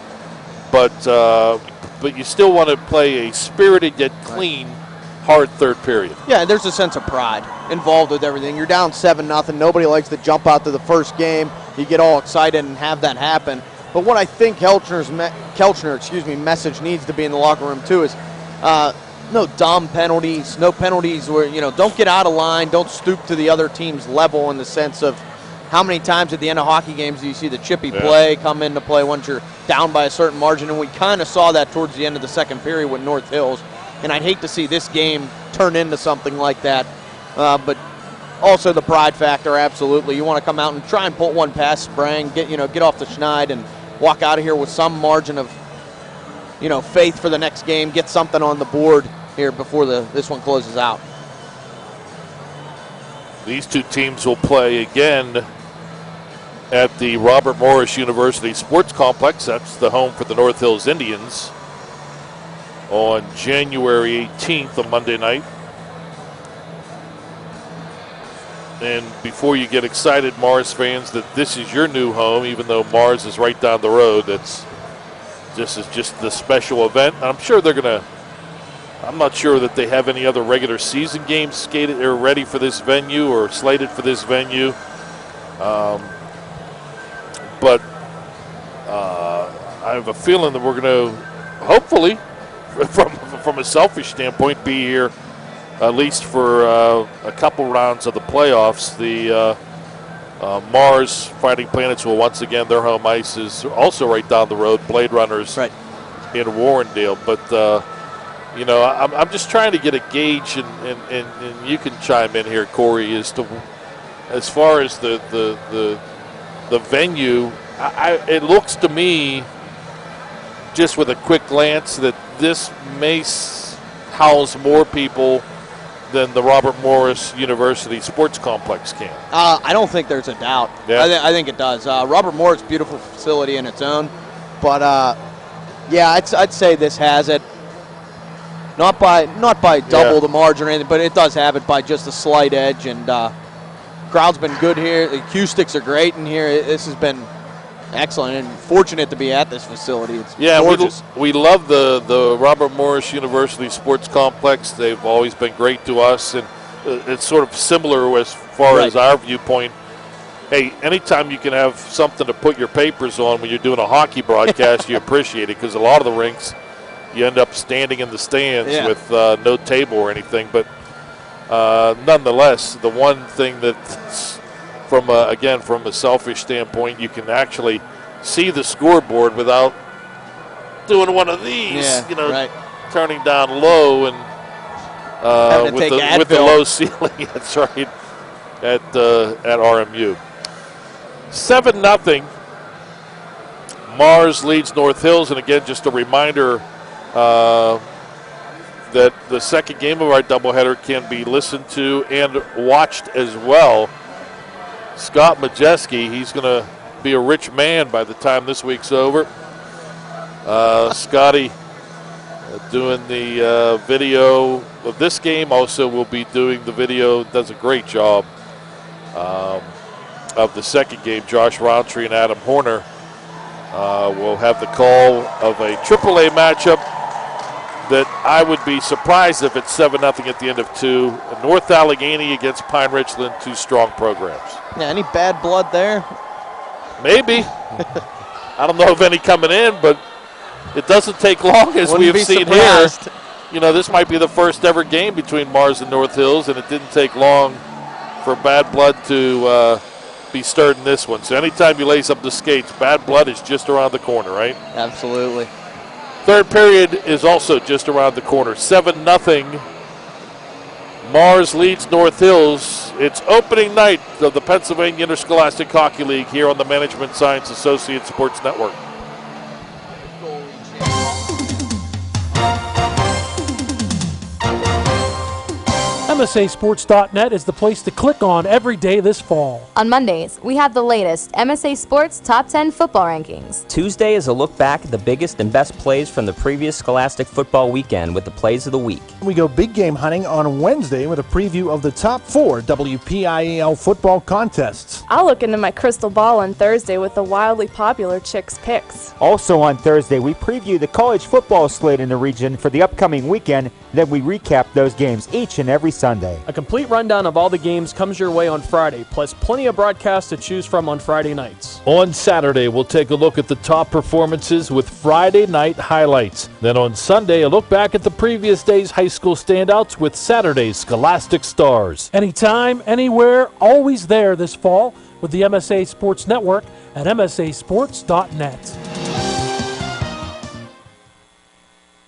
but but you still want to play a spirited yet clean, hard third period. Yeah, there's a sense of pride involved with everything. You're down 7-0. Nobody likes to jump out to the first game. You get all excited and have that happen. But what I think Kelchner's message needs to be in the locker room too is no dumb penalties, no penalties where, don't get out of line, don't stoop to the other team's level in the sense of how many times at the end of hockey games do you see the chippy play come into play once you're down by a certain margin? And we kind of saw that towards the end of the second period with North Hills. And I'd hate to see this game turn into something like that. But also the pride factor, absolutely. You want to come out and try and pull one past Sprang, get off the schneid and walk out of here with some margin of, faith for the next game, get something on the board here before this one closes out. These two teams will play again at the Robert Morris University Sports Complex. That's the home for the North Hills Indians on January 18th, a Monday night. And before you get excited, Mars fans, that this is your new home, even though Mars is right down the road, this is just the special event. I'm sure I'm not sure that they have any other regular season games skated or ready for this venue or slated for this venue. But I have a feeling that we're going to, hopefully, from a selfish standpoint, be here at least for a couple rounds of the playoffs. The Mars Fighting Planets will once again, their home ice is also right down the road, Blade Runners in Warrendale. But, I'm just trying to get a gauge, and you can chime in here, Cory, as far as the venue. It looks to me, just with a quick glance, that this may house more people than the Robert Morris University Sports Complex can. I don't think there's a doubt. Yeah. I think it does. Robert Morris, beautiful facility in its own, but I'd say this has it. Not by double the margin or anything, but it does have it by just a slight edge. And crowd's been good here. The acoustics are great in here. This has been excellent and fortunate to be at this facility. It's gorgeous. We love the Robert Morris University Sports Complex. They've always been great to us, and it's sort of similar as far as our viewpoint. Hey, anytime you can have something to put your papers on when you're doing a hockey broadcast, you appreciate it, because a lot of the rinks, you end up standing in the stands with no table or anything. But nonetheless, the one thing that, from a selfish standpoint, you can actually see the scoreboard without doing one of these, turning down low and with the low ceiling. That's right, at RMU. 7-0. Mars leads North Hills, and again, just a reminder that the second game of our doubleheader can be listened to and watched as well. Scott Majeski, he's going to be a rich man by the time this week's over. Scotty doing the video of this game, also will be doing the video, does a great job of the second game. Josh Roundtree and Adam Horner will have the call of a AAA matchup that I would be surprised if it's 7-0 at the end of two. North Allegheny against Pine Richland, two strong programs. Yeah, any bad blood there? Maybe. I don't know of any coming in, but it doesn't take long, as we have seen here. This might be the first ever game between Mars and North Hills, and it didn't take long for bad blood to be stirred in this one. So anytime you lace up the skates, bad blood is just around the corner, right? Absolutely. Third period is also just around the corner. 7-0. Mars leads North Hills. It's opening night of the Pennsylvania Interscholastic Hockey League here on the Management Science Associates Sports Network. MSASports.net is the place to click on every day this fall. On Mondays, we have the latest MSA Sports Top 10 football rankings. Tuesday is a look back at the biggest and best plays from the previous Scholastic football weekend with the plays of the week. We go big game hunting on Wednesday with a preview of the top 4 WPIHL football contests. I'll look into my crystal ball on Thursday with the wildly popular Chicks Picks. Also on Thursday, we preview the college football slate in the region for the upcoming weekend. Then we recap those games each and every Sunday. A complete rundown of all the games comes your way on Friday, plus plenty of broadcasts to choose from on Friday nights. On Saturday, we'll take a look at the top performances with Friday night highlights. Then on Sunday, a look back at the previous day's high school standouts with Saturday's Scholastic Stars. Anytime, anywhere, always there this fall with the MSA Sports Network at MSASports.net.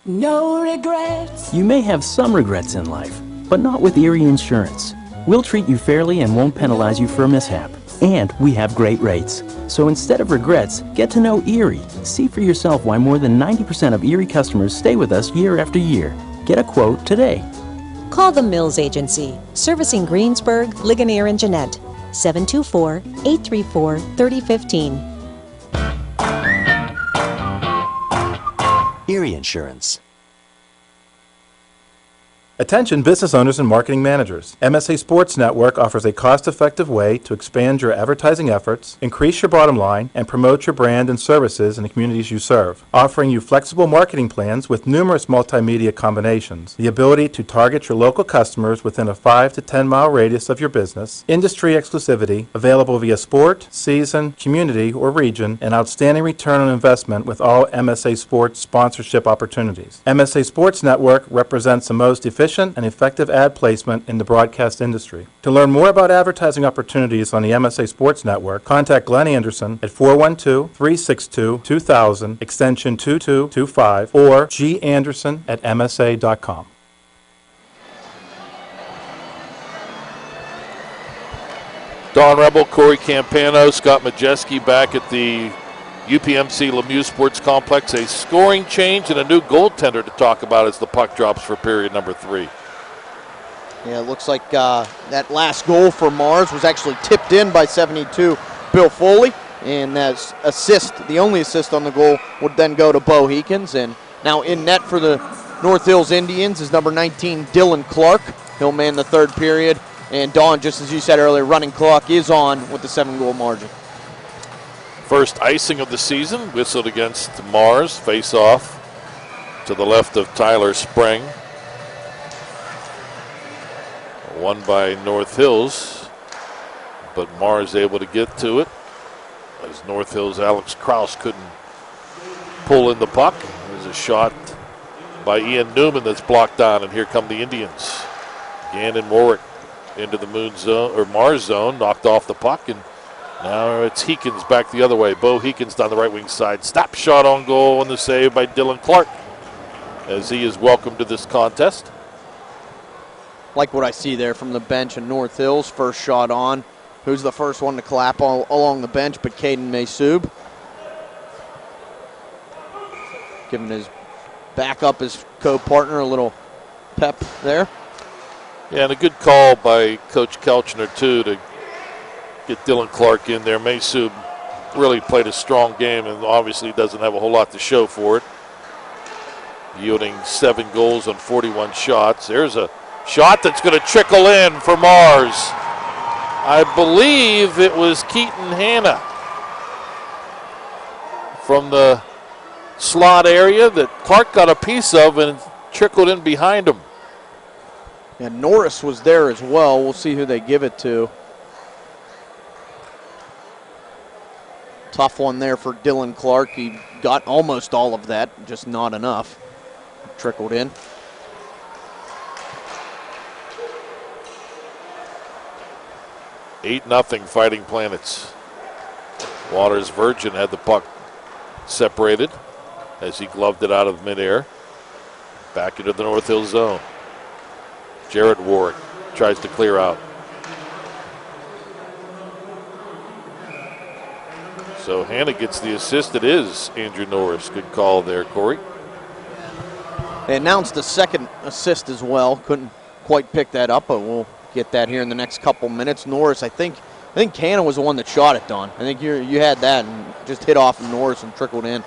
No regrets. You may have some regrets in life, but not with Erie Insurance. We'll treat you fairly and won't penalize you for a mishap. And we have great rates. So instead of regrets, get to know Erie. See for yourself why more than 90% of Erie customers stay with us year after year. Get a quote today. Call the Mills Agency, servicing Greensburg, Ligonier, and Jeanette. 724-834-3015. Erie Insurance. Attention business owners and marketing managers. MSA Sports Network offers a cost-effective way to expand your advertising efforts, increase your bottom line, and promote your brand and services in the communities you serve. Offering you flexible marketing plans with numerous multimedia combinations, the ability to target your local customers within a 5 to 10 mile radius of your business, industry exclusivity, available via sport, season, community, or region, and outstanding return on investment with all MSA Sports sponsorship opportunities. MSA Sports Network represents the most efficient and effective ad placement in the broadcast industry. To learn more about advertising opportunities on the MSA Sports Network, contact Glenn Anderson at 412-362-2000, extension 2225, or ganderson@msa.com. Don Rebel, Cory Campano, Scott Majeski back at the UPMC Lemieux Sports Complex. A scoring change and a new goaltender to talk about as the puck drops for period number 3. Yeah, it looks like that last goal for Mars was actually tipped in by 72 Bill Foley. And that assist, the only assist on the goal, would then go to Bo Heekins. And now in net for the North Hills Indians is number 19, Dylan Clark. He'll man the third period. And Dawn, just as you said earlier, running clock is on with the 7-goal margin. First icing of the season, whistled against Mars, face off to the left of Tyler Spring. Won by North Hills, but Mars able to get to it as North Hills' Alex Kraus couldn't pull in the puck. There's a shot by Ian Newman that's blocked on, and here come the Indians. Gannon Warwick into the Moon zone or Mars zone, knocked off the puck, and now it's Heekins back the other way. Bo Heekins down the right wing side. Snap shot on goal, and the save by Dylan Clark as he is welcome to this contest. Like what I see there from the bench in North Hills. First shot on. Who's the first one to clap all along the bench but Caden Maysub. Giving his backup, his co-partner, a little pep there. Yeah, and a good call by Coach Kelchner, too, to get Dylan Clark in there. Maysub really played a strong game and obviously doesn't have a whole lot to show for it. Yielding 7 goals on 41 shots. There's a shot that's going to trickle in for Mars. I believe it was Keaton Hanna from the slot area that Clark got a piece of and trickled in behind him. Yeah, Norris was there as well. We'll see who they give it to. Tough one there for Dylan Clark. He got almost all of that, just not enough. Trickled in. Eight 0 Fighting Planets. Waters Virgin had the puck separated as he gloved it out of midair. Back into the North Hill zone. Jarrett Warwick tries to clear out. So Hanna gets the assist. It is Andrew Norris. Good call there, Cory. They announced the second assist as well. Couldn't quite pick that up, but we'll get that here in the next couple minutes. Norris, I think Cannon was the one that shot it, Don. I think you had that and just hit off of Norris and trickled in.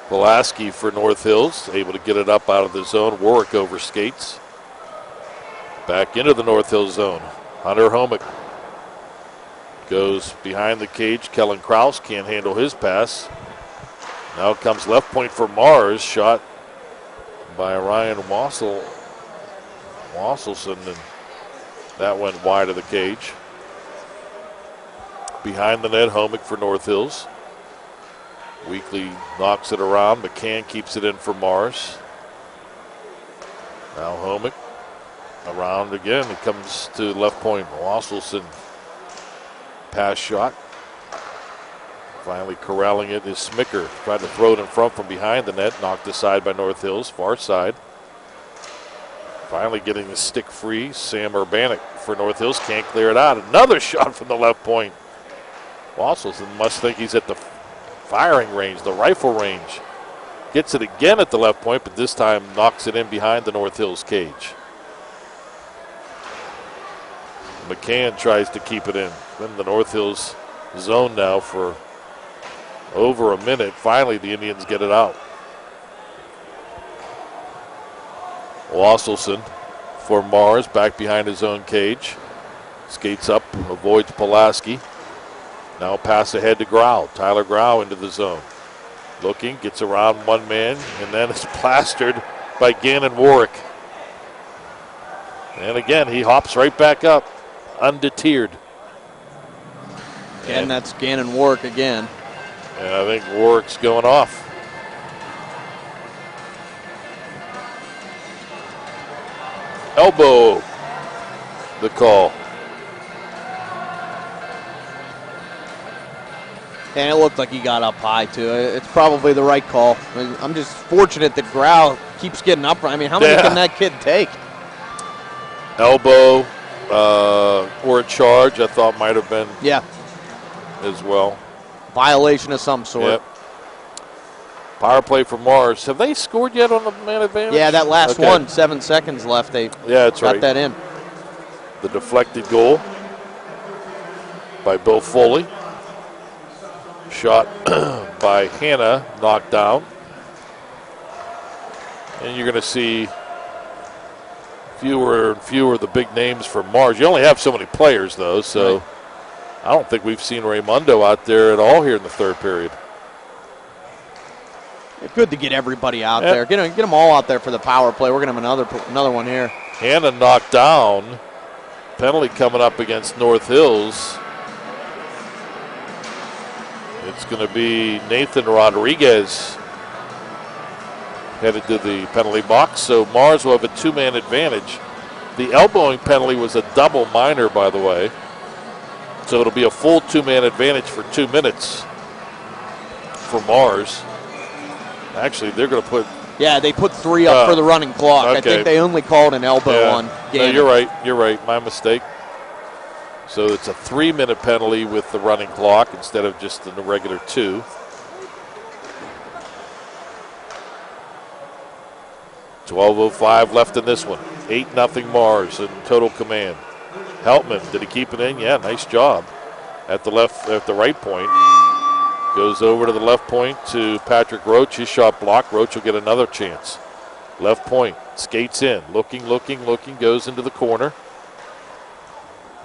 Pulaski for North Hills, able to get it up out of the zone. Warwick over skates. Back into the North Hills zone. Hunter Homick goes behind the cage. Kellen Kraus can't handle his pass. Now comes left point for Mars. Shot by Ryan Wasselson, and that went wide of the cage. Behind the net, Homick for North Hills. Weekly knocks it around. McCann keeps it in for Mars. Now Homick around again. It comes to left point. Wasselson pass shot. Finally corralling it is Smicker. Tried to throw it in front from behind the net. Knocked aside by North Hills. Far side. Finally getting the stick free. Sam Urbanek for North Hills. Can't clear it out. Another shot from the left point. Wasselson must think he's at the firing range, the rifle range. Gets it again at the left point, but this time knocks it in behind the North Hills cage. McCann tries to keep it in. In the North Hills zone now for over a minute. Finally, the Indians get it out. Wasselson for Mars, back behind his own cage. Skates up, avoids Pulaski. Now pass ahead to Grau. Tyler Grau into the zone. Looking, gets around one man, and then is plastered by Gannon Warwick. And again, he hops right back up, undeterred. And that's Gannon Warwick again. And I think Warwick's going off. Elbow, the call. And it looked like he got up high, too. It's probably the right call. I'm just fortunate that Grau keeps getting up. I mean, how many can that kid take? Elbow or a charge, I thought might have been as well. Violation of some sort. Yep. Power play for Mars. Have they scored yet on the man advantage? Yeah, that last one, 7 seconds left. They that's got right. that in. The deflected goal by Bill Foley. Shot by Hanna, knocked down. And you're going to see fewer and fewer of the big names for Mars. You only have so many players, though, so I don't think we've seen Raymundo out there at all here in the third period. It's good to get everybody out there. Get them all out there for the power play. We're going to have another one here. Hanna knocked down. Penalty coming up against North Hills. It's going to be Nathan Rodriguez headed to the penalty box. So Mars will have a two-man advantage. The elbowing penalty was a double minor, by the way. So it'll be a full two-man advantage for 2 minutes for Mars. Actually, they're going to put... Yeah, they put 3 up for the running clock. Okay. I think they only called an elbow on Gannon. No, you're right. My mistake. So it's a 3-minute penalty with the running clock instead of just the regular 2. .12:05 left in this one. 8-0 Mars in total command. Heltman, did he keep it in? Yeah, nice job. At the right point. Goes over to the left point to Patrick Roach. His shot blocked. Roach will get another chance. Left point, skates in. Looking, goes into the corner.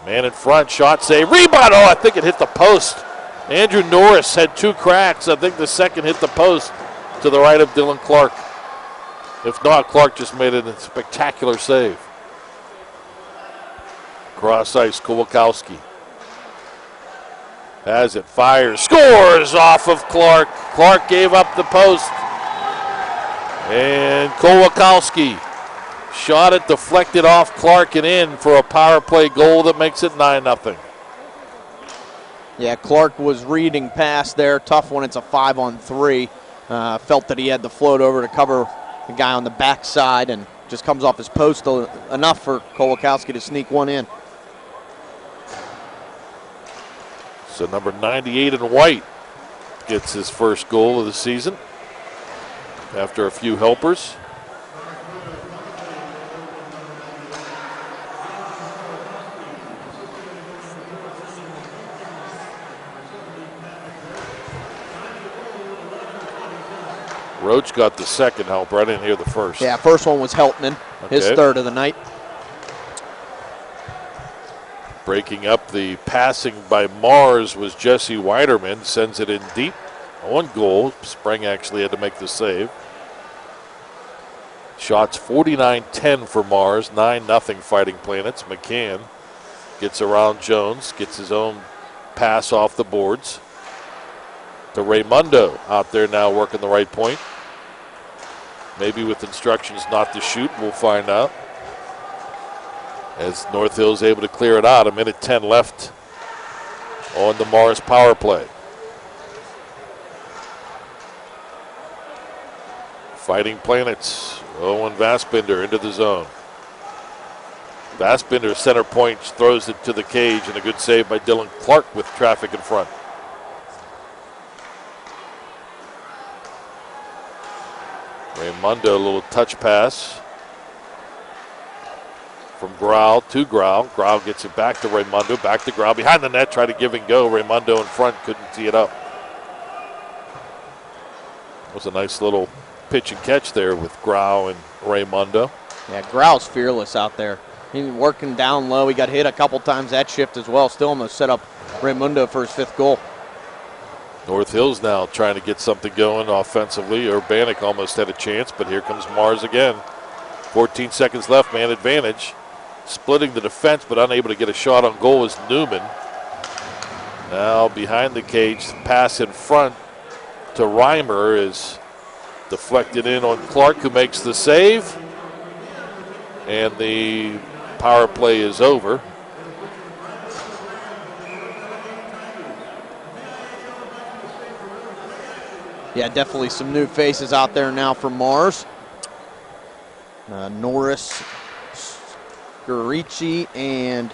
Man in front, shot save, rebound. Oh, I think it hit the post. Andrew Norris had 2 cracks. I think the second hit the post to the right of Dylan Clark. If not, Clark just made a spectacular save. Cross ice, Kowalkowski. Has it, fires, scores off of Clark. Clark gave up the post. And Kowalkowski shot it, deflected off Clark and in for a power play goal that makes it 9-0. Yeah, Clark was reading pass there. Tough one. It's a 5-on-3. Felt that he had the float over to cover the guy on the backside and just comes off his post enough for Kowalkowski to sneak one in. So number 98 in white gets his first goal of the season. after a few helpers. Roach got the second helper. I didn't hear the first. Yeah, first one was Heltman, his Okay. third of the night. Breaking up the passing by Mars was Jesse Weiderman. Sends it in deep on goal. Sprang actually had to make the save. Shots 49-10 for Mars, 9-0 Fighting Planets. McCann gets around Jones, gets his own pass off the boards. To Raymundo out there now working the right point. Maybe with instructions not to shoot, we'll find out. As North Hill's able to clear it out, 1:10 left on the Mars power play. Fighting Planets, Owen Vassbinder into the zone. Vassbinder center point throws it to the cage, and a good save by Dylan Clark with traffic in front. Raymundo, a little touch pass from Grau to Grau. Grau gets it back to Raymundo, back to Grau. Behind the net, tried to give and go. Raymundo in front, couldn't tee it up. It was a nice little pitch and catch there with Grau and Raymundo. Yeah, Grau's fearless out there. He was working down low. He got hit a couple times that shift as well. Still almost set up Raymundo for his 5th goal. North Hills now trying to get something going offensively. Urbanic almost had a chance, but here comes Mars again. 14 seconds left, man advantage. Splitting the defense, but unable to get a shot on goal is Newman. Now behind the cage, pass in front to Reimer is deflected in on Clark, who makes the save. And the power play is over. Yeah, definitely some new faces out there now for Mars. Norris, Scarici, and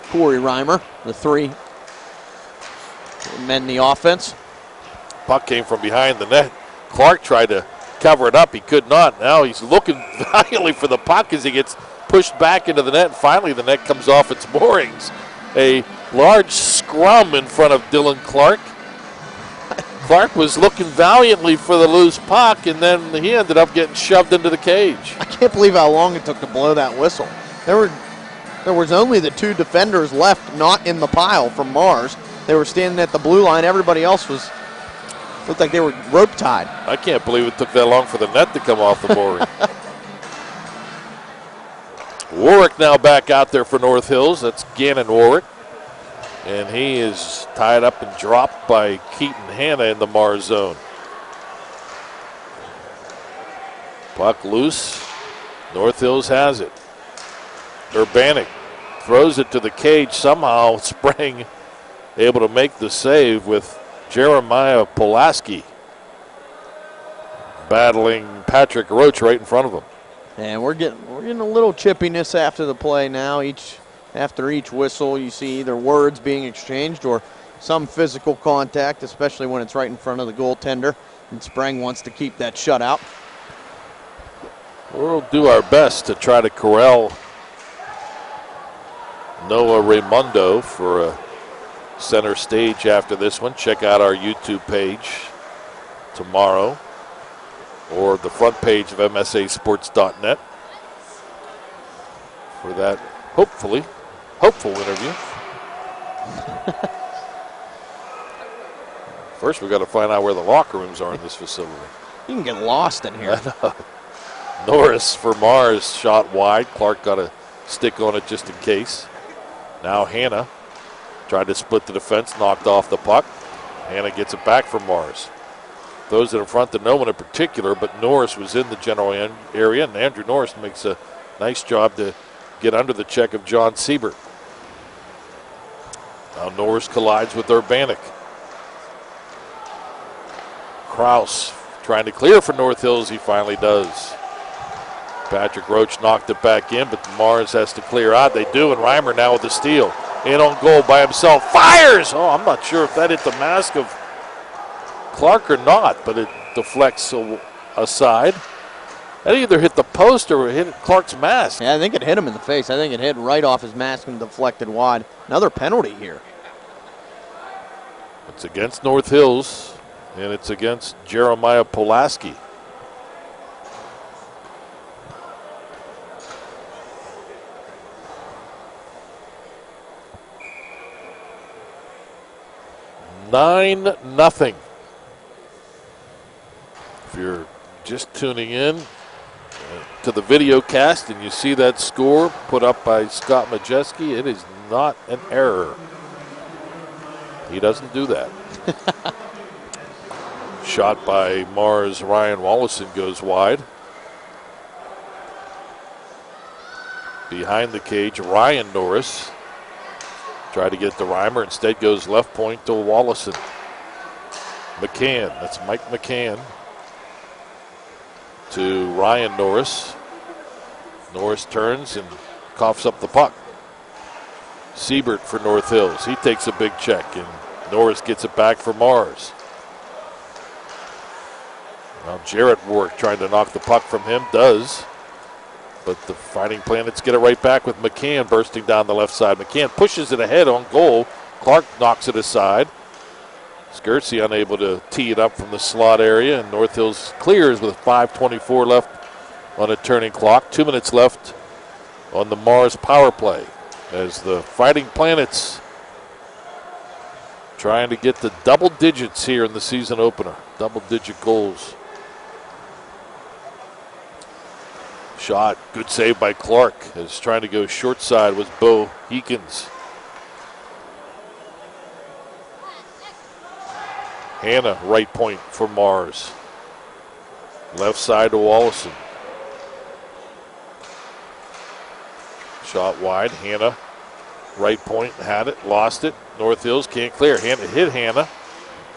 Cory Reimer, the 3 men in the offense. Puck came from behind the net. Clark tried to cover it up. He could not. Now he's looking valiantly for the puck as he gets pushed back into the net. And finally, the net comes off its moorings. A large scrum in front of Dylan Clark. Clark was looking valiantly for the loose puck, and then he ended up getting shoved into the cage. I can't believe how long it took to blow that whistle. There was only the 2 defenders left not in the pile from Mars. They were standing at the blue line. Everybody else looked like they were rope tied. I can't believe it took that long for the net to come off the mooring. Warwick now back out there for North Hills. That's Gannon Warwick. And he is tied up and dropped by Keaton Hanna in the Mars zone. Puck loose. North Hills has it. Urbanic throws it to the cage. Somehow Sprang able to make the save with Jeremiah Pulaski battling Patrick Roach right in front of him. And we're getting a little chippiness after the play now. After each whistle, you see either words being exchanged or some physical contact, especially when it's right in front of the goaltender. And Sprang wants to keep that shutout. We'll do our best to try to corral Noah Raymundo for a center stage after this one. Check out our YouTube page tomorrow or the front page of MSAsports.net for that hopeful interview. First, we've got to find out where the locker rooms are in this facility. You can get lost in here. Norris for Mars shot wide. Clark got a stick on it just in case. Now Hanna tried to split the defense, knocked off the puck. Hanna gets it back from Mars. Throws it in front to no one in particular, but Norris was in the general area, and Andrew Norris makes a nice job to get under the check of John Siebert. Now Norris collides with Urbanic. Kraus trying to clear for North Hills. He finally does. Patrick Roach knocked it back in, but Mars has to clear out. They do, and Reimer now with the steal. In on goal by himself. Fires! Oh, I'm not sure if that hit the mask of Clark or not, but it deflects aside. That either hit the post or hit Clark's mask. Yeah, I think it hit him in the face. I think it hit right off his mask and deflected wide. Another penalty here. It's against North Hills, and it's against Jeremiah Pulaski. Nine nothing. If you're just tuning in to the video cast and you see that score put up by Scott Majeski, it is not an error. He doesn't do that. Shot by Mars Ryan Wallison goes wide. Behind the cage, Ryan Norris tried to get the Reimer, instead goes left point to Wallison. McCann, that's Mike McCann to Ryan Norris. Norris turns and coughs up the puck. Siebert for North Hills. He takes a big check, and Norris gets it back for Mars. Well, Jarrett Warwick trying to knock the puck from him, does. But the Fighting Planets get it right back with McCann bursting down the left side. McCann pushes it ahead on goal. Clark knocks it aside. Skirtsy unable to tee it up from the slot area, and North Hills clears with 5:24 left on a turning clock. 2 minutes left on the Mars power play as the Fighting Planets trying to get to double digits here in the season opener. Double-digit goals. Shot, good save by Clark, as trying to go short side was Bo Heekins. Hannah, right point for Mars. Left side to Wallison. Shot wide, Hannah, right point, had it, lost it. North Hills can't clear. Hannah hit Hannah,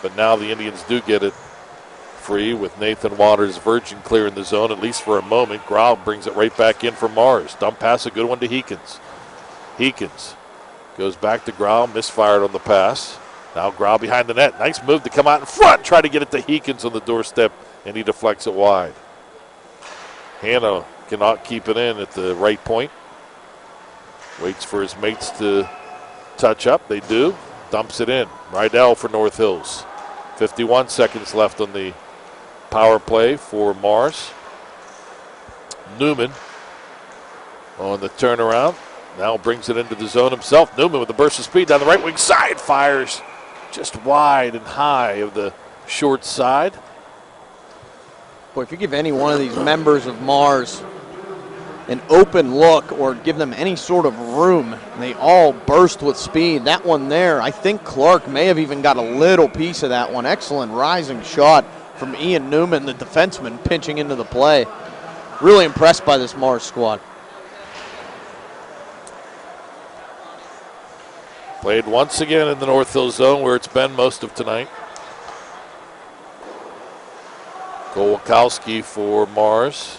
but now the Indians do get it free with Nathan Waters Virgin clearing the zone, at least for a moment. Grau brings it right back in for Mars. Dump pass, a good one to Heekins. Heekins goes back to Grau, misfired on the pass. Now Grau behind the net. Nice move to come out in front, try to get it to Heekins on the doorstep, and he deflects it wide. Hannah cannot keep it in at the right point. Waits for his mates to touch up. They do. Dumps it in. Rydell for North Hills. 51 seconds left on the power play for Mars. Newman on the turnaround. Now brings it into the zone himself. Newman with a burst of speed down the right wing side. Fires just wide and high of the short side. Boy, if you give any one of these members of Mars an open look or give them any sort of room, they all burst with speed. That one there, I think Clark may have even got a little piece of that one. Excellent rising shot from Ian Newman, the defenseman, pinching into the play. Really impressed by this Mars squad. Played once again in the North Hill zone where it's been most of tonight. Golakowski for Mars.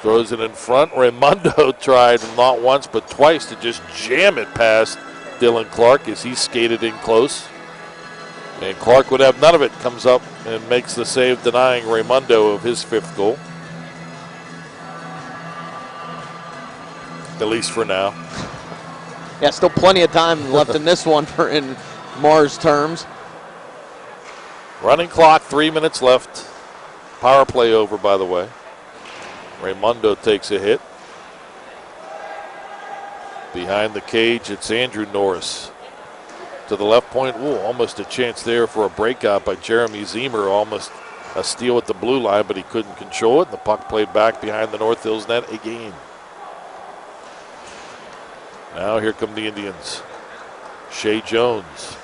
Throws it in front. Raimundo tried not once but twice to just jam it past Dylan Clark as he skated in close. And Clark would have none of it. Comes up and makes the save, denying Raimundo of his fifth goal. At least for now. Yeah, still plenty of time left in this one for in Mars terms. Running clock, 3 minutes left. Power play over, by the way. Raimundo takes a hit. Behind the cage, it's Andrew Norris. To the left point, ooh, almost a chance there for a breakout by Jeremy Zemer. Almost a steal at the blue line, but he couldn't control it. The puck played back behind the North Hills net again. Now here come the Indians. Shea Jones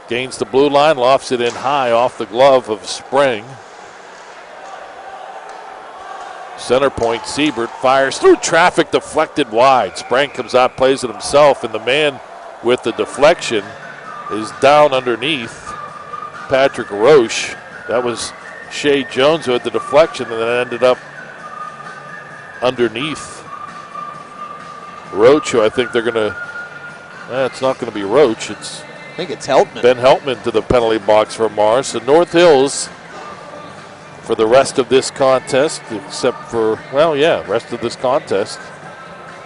gains the blue line, lofts it in high off the glove of Spring. Center point, Siebert fires through traffic, deflected wide. Sprang comes out, plays it himself, and the man with the deflection is down underneath Patrick Roche. That was Shea Jones who had the deflection and then ended up underneath Roach, who I think they're going to, it's not going to be Roach. I think it's Heltman. Ben Heltman to the penalty box for Mars. So North Hills for the rest of this contest, except for, rest of this contest.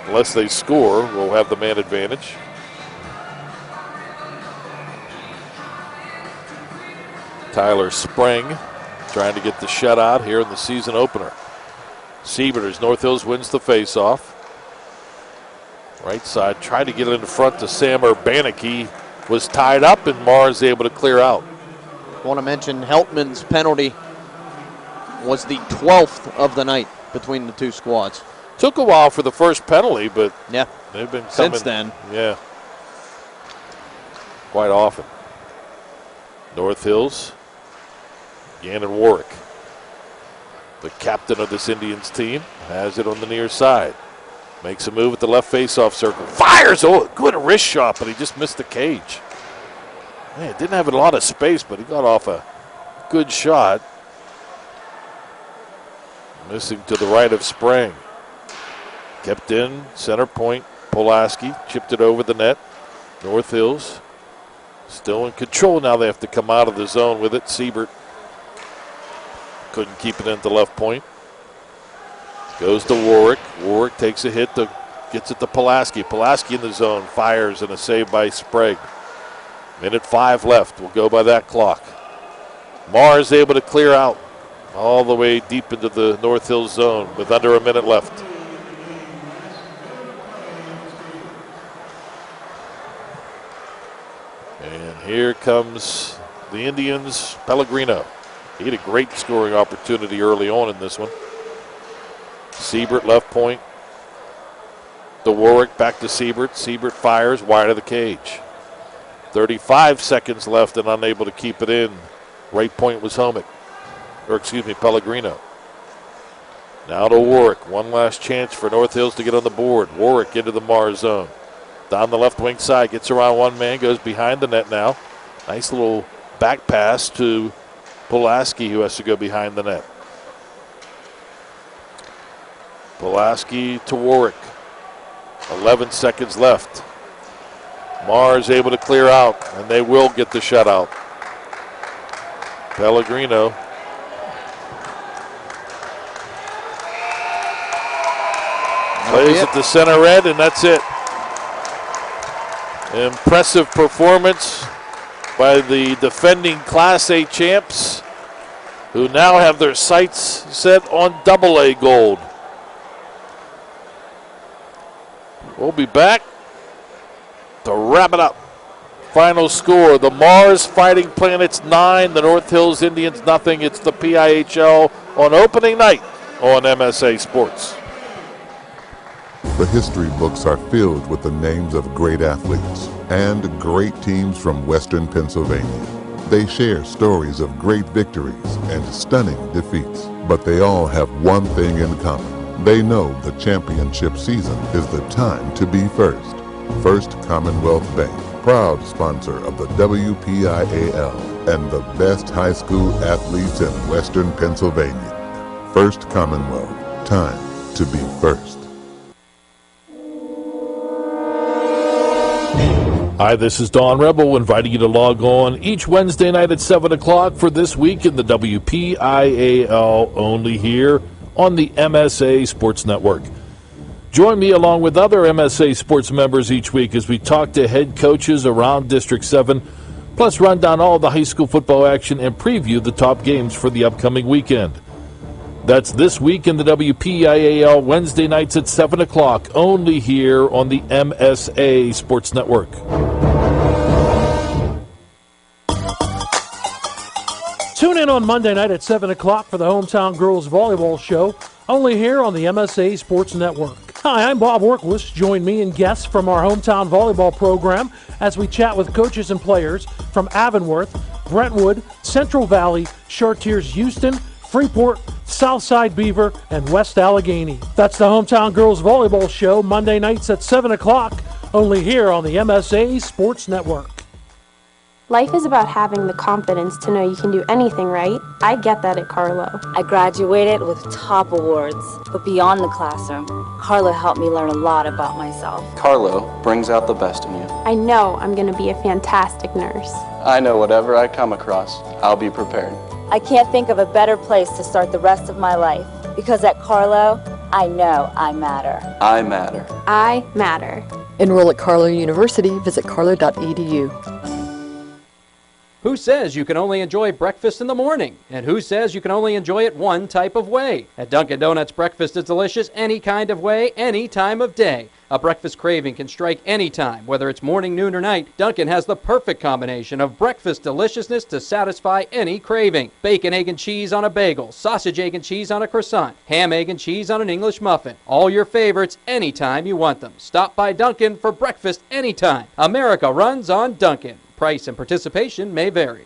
Unless they score, we'll have the man advantage. Tyler Spring trying to get the shutout here in the season opener. Siebert, as North Hills wins the faceoff. Right side, tried to get it in front to Sam Urbanek. He was tied up, and Mars able to clear out. I want to mention Heltman's penalty was the 12th of the night between the two squads. Took a while for the first penalty, but yeah, they've been coming. Since then. Yeah, quite often. North Hills, Gannon Warwick, the captain of this Indians team, has it on the near side. Makes a move at the left faceoff circle. Fires! Oh, good wrist shot, but he just missed the cage. Man, didn't have a lot of space, but he got off a good shot. Missing to the right of Spring. Kept in, center point. Pulaski chipped it over the net. North Hills still in control. Now they have to come out of the zone with it. Siebert couldn't keep it into left point. Goes to Warwick. Warwick takes a hit, gets it to Pulaski. Pulaski in the zone, fires, and a save by Sprague. Minute 5 left. We'll go by that clock. Mars able to clear out all the way deep into the North Hills zone with under a minute left. And here comes the Indians' Pellegrino. He had a great scoring opportunity early on in this one. Siebert left point. To Warwick, back to Siebert. Siebert fires wide of the cage. 35 seconds left and unable to keep it in. Right point was Pellegrino. Now to Warwick. One last chance for North Hills to get on the board. Warwick into the Mars zone. Down the left wing side, gets around one man, goes behind the net now. Nice little back pass to Pulaski, who has to go behind the net. Pulaski to Warwick. 11 seconds left. Mars able to clear out, and they will get the shutout. Pellegrino. Plays at the center red, and that's it. Impressive performance by the defending Class A champs, who now have their sights set on AA gold. We'll be back to wrap it up. Final score, the Mars Fighting Planets 9, the North Hills Indians nothing. It's the PIHL on opening night on MSA Sports. The history books are filled with the names of great athletes and great teams from Western Pennsylvania. They share stories of great victories and stunning defeats, but they all have one thing in common. They know the championship season is the time to be first. First Commonwealth Bank, proud sponsor of the WPIAL and the best high school athletes in Western Pennsylvania. First Commonwealth, time to be first. Hi, this is Don Rebel, inviting you to log on each Wednesday night at 7 o'clock for This Week in the WPIAL, only here on the MSA Sports Network. Join me along with other MSA Sports members each week as we talk to head coaches around District 7, plus run down all the high school football action and preview the top games for the upcoming weekend. That's This Week in the WPIAL, Wednesday nights at 7 o'clock, only here on the MSA Sports Network. Tune in on Monday night at 7 o'clock for the Hometown Girls Volleyball Show, only here on the MSA Sports Network. Hi, I'm Bob Workwis. Join me and guests from our Hometown Volleyball program as we chat with coaches and players from Avonworth, Brentwood, Central Valley, Chartiers Houston, Freeport, Southside Beaver, and West Allegheny. That's the Hometown Girls Volleyball Show, Monday nights at 7 o'clock, only here on the MSA Sports Network. Life is about having the confidence to know you can do anything right. I get that at Carlo. I graduated with top awards, but beyond the classroom, Carlo helped me learn a lot about myself. Carlo brings out the best in you. I know I'm going to be a fantastic nurse. I know whatever I come across, I'll be prepared. I can't think of a better place to start the rest of my life, because at Carlo, I know I matter. I matter. I matter. Enroll at Carlo University. Visit carlo.edu. Who says you can only enjoy breakfast in the morning? And who says you can only enjoy it one type of way? At Dunkin' Donuts, breakfast is delicious any kind of way, any time of day. A breakfast craving can strike any time, whether it's morning, noon, or night. Dunkin' has the perfect combination of breakfast deliciousness to satisfy any craving. Bacon, egg, and cheese on a bagel, sausage, egg, and cheese on a croissant, ham, egg, and cheese on an English muffin. All your favorites anytime you want them. Stop by Dunkin' for breakfast anytime. America runs on Dunkin'. Price and participation may vary.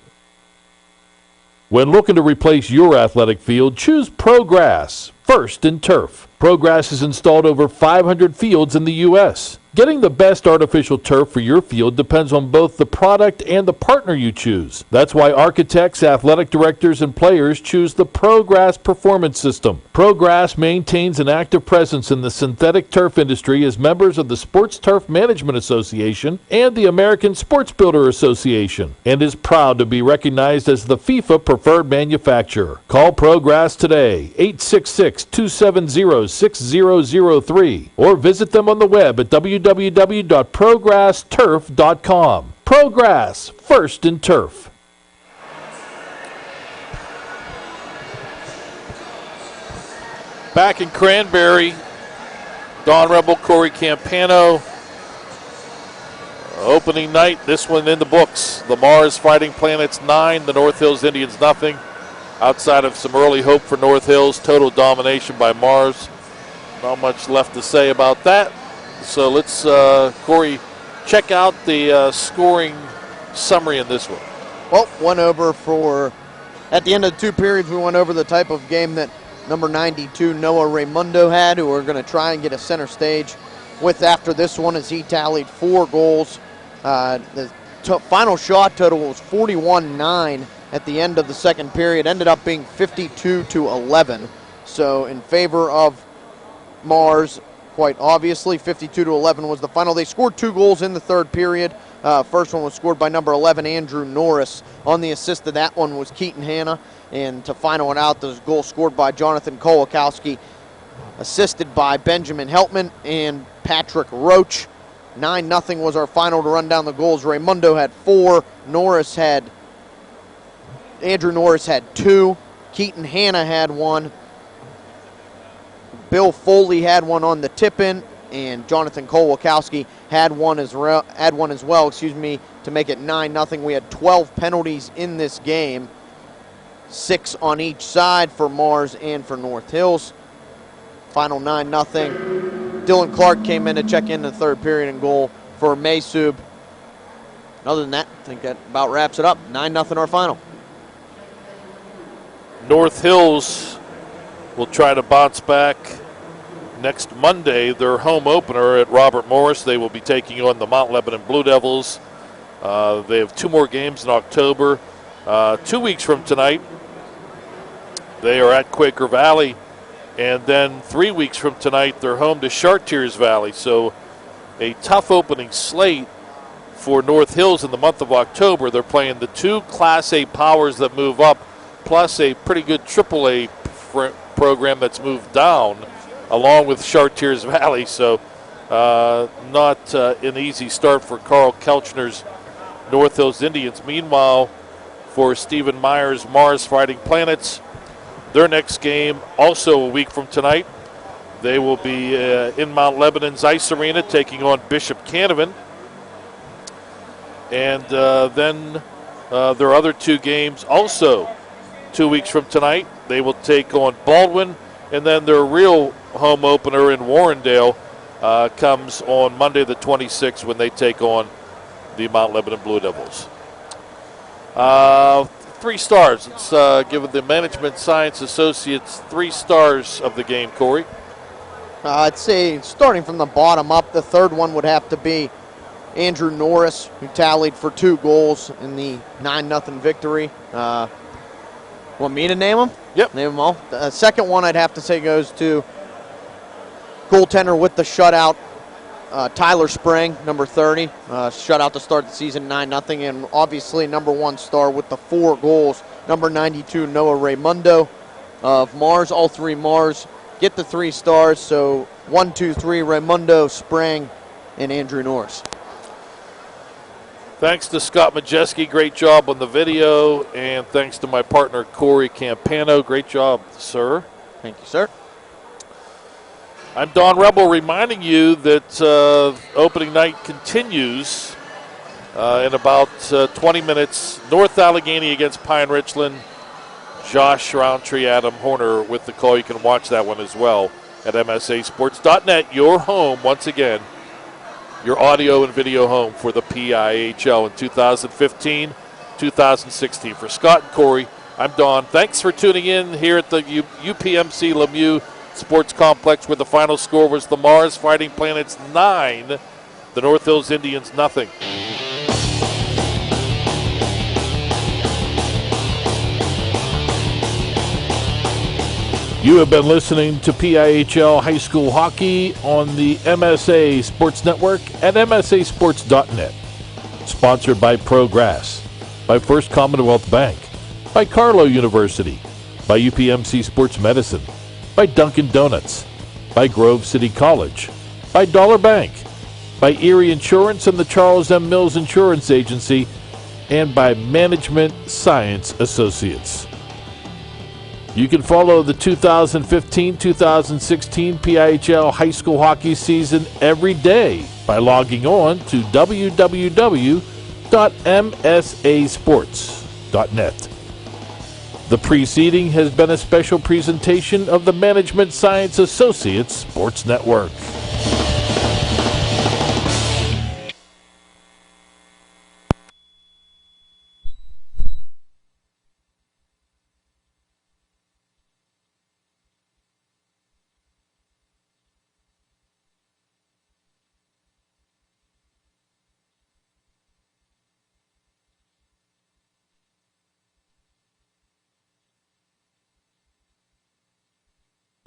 When looking to replace your athletic field, choose ProGrass, First in Turf. ProGrass has installed over 500 fields in the U.S. Getting the best artificial turf for your field depends on both the product and the partner you choose. That's why architects, athletic directors, and players choose the ProGrass Performance System. ProGrass maintains an active presence in the synthetic turf industry as members of the Sports Turf Management Association and the American Sports Builder Association, and is proud to be recognized as the FIFA preferred manufacturer. Call ProGrass today, 866-270-6003, or visit them on the web at www.progressturf.com. ProGrass, First in Turf. Back in Cranberry, Don Rebel, Cory Campano. Opening night, this one in the books. The Mars Fighting Planets 9, the North Hills Indians nothing. Outside of some early hope for North Hills, total domination by Mars. Not much left to say about that. So let's, Cory, check out the scoring summary in this one. Well, went over for, at the end of the two periods, we went over the type of game that number 92, Noah Raimundo had, who we're going to try and get a center stage with after this one, as he tallied 4 goals. The final shot total was 41-9 at the end of the second period. Ended up being 52-11. So in favor of Mars, quite obviously. 52-11 was the final. They scored 2 goals in the third period. First one was scored by number 11, Andrew Norris. On the assist to that one was Keaton Hanna. And to final it out, the goal scored by Jonathan Kolakowski, assisted by Benjamin Heltman and Patrick Roach. 9-0 was our final to run down the goals. Raimundo had 4. Andrew Norris had 2. Keaton Hanna had 1. Bill Foley had 1 on the tip-in, and Jonathan Kolakowski had one as well, to make it 9-0. We had 12 penalties in this game, 6 on each side for Mars and for North Hills. Final 9-0. Dylan Clark came in to check in the third period and goal for Maysub. Other than that, I think that about wraps it up. 9-0 our final. North Hills will try to bounce back next Monday. Their home opener at Robert Morris. They will be taking on the Mount Lebanon Blue Devils. They have 2 more games in October. 2 weeks from tonight, they are at Quaker Valley. And then 3 weeks from tonight, they're home to Chartiers Valley. So a tough opening slate for North Hills in the month of October. They're playing the 2 Class A powers that move up, plus a pretty good AAA program that's moved down, along with Chartiers Valley. So not an easy start for Carl Kelchner's North Hills Indians. Meanwhile, for Stephen Meyer's Mars Fighting Planets, their next game, also a week from tonight, they will be in Mount Lebanon's Ice Arena taking on Bishop Canavan. And then their other 2 games, also 2 weeks from tonight, they will take on Baldwin. And then their real home opener in Warrendale comes on Monday the 26th when they take on the Mount Lebanon Blue Devils. 3 stars. Let's give the Management Science Associates 3 stars of the game, Cory. I'd say starting from the bottom up, the third one would have to be Andrew Norris, who tallied for 2 goals in the 9-0 victory. Want me to name them? Yep. Name them all. The second one I'd have to say goes to goaltender with the shutout, Tyler Spring, number 30. Shutout to start the season, 9-0. And obviously number 1 star with the 4 goals number 92, Noah Raimundo of Mars. All three Mars get the 3 stars. So 1, 2, 3, Raimundo, Sprang, and Andrew Norris. Thanks to Scott Majeski, great job on the video, and thanks to my partner Cory Campano, great job, sir. Thank you, sir. I'm Don Rebel reminding you that opening night continues in about 20 minutes. North Allegheny against Pine Richland. Josh Roundtree, Adam Horner with the call. You can watch that one as well at MSASports.net, your home once again. Your audio and video home for the PIHL in 2015-2016. For Scott and Cory, I'm Don. Thanks for tuning in here at the UPMC Lemieux Sports Complex, where the final score was the Mars Fighting Planets 9, the North Hills Indians nothing. You have been listening to PIHL High School Hockey on the MSA Sports Network at MSASports.net. Sponsored by Progress, by First Commonwealth Bank, by Carlow University, by UPMC Sports Medicine, by Dunkin' Donuts, by Grove City College, by Dollar Bank, by Erie Insurance and the Charles M. Mills Insurance Agency, and by Management Science Associates. You can follow the 2015-2016 PIHL high school hockey season every day by logging on to www.msasports.net. The preceding has been a special presentation of the Management Science Associates Sports Network.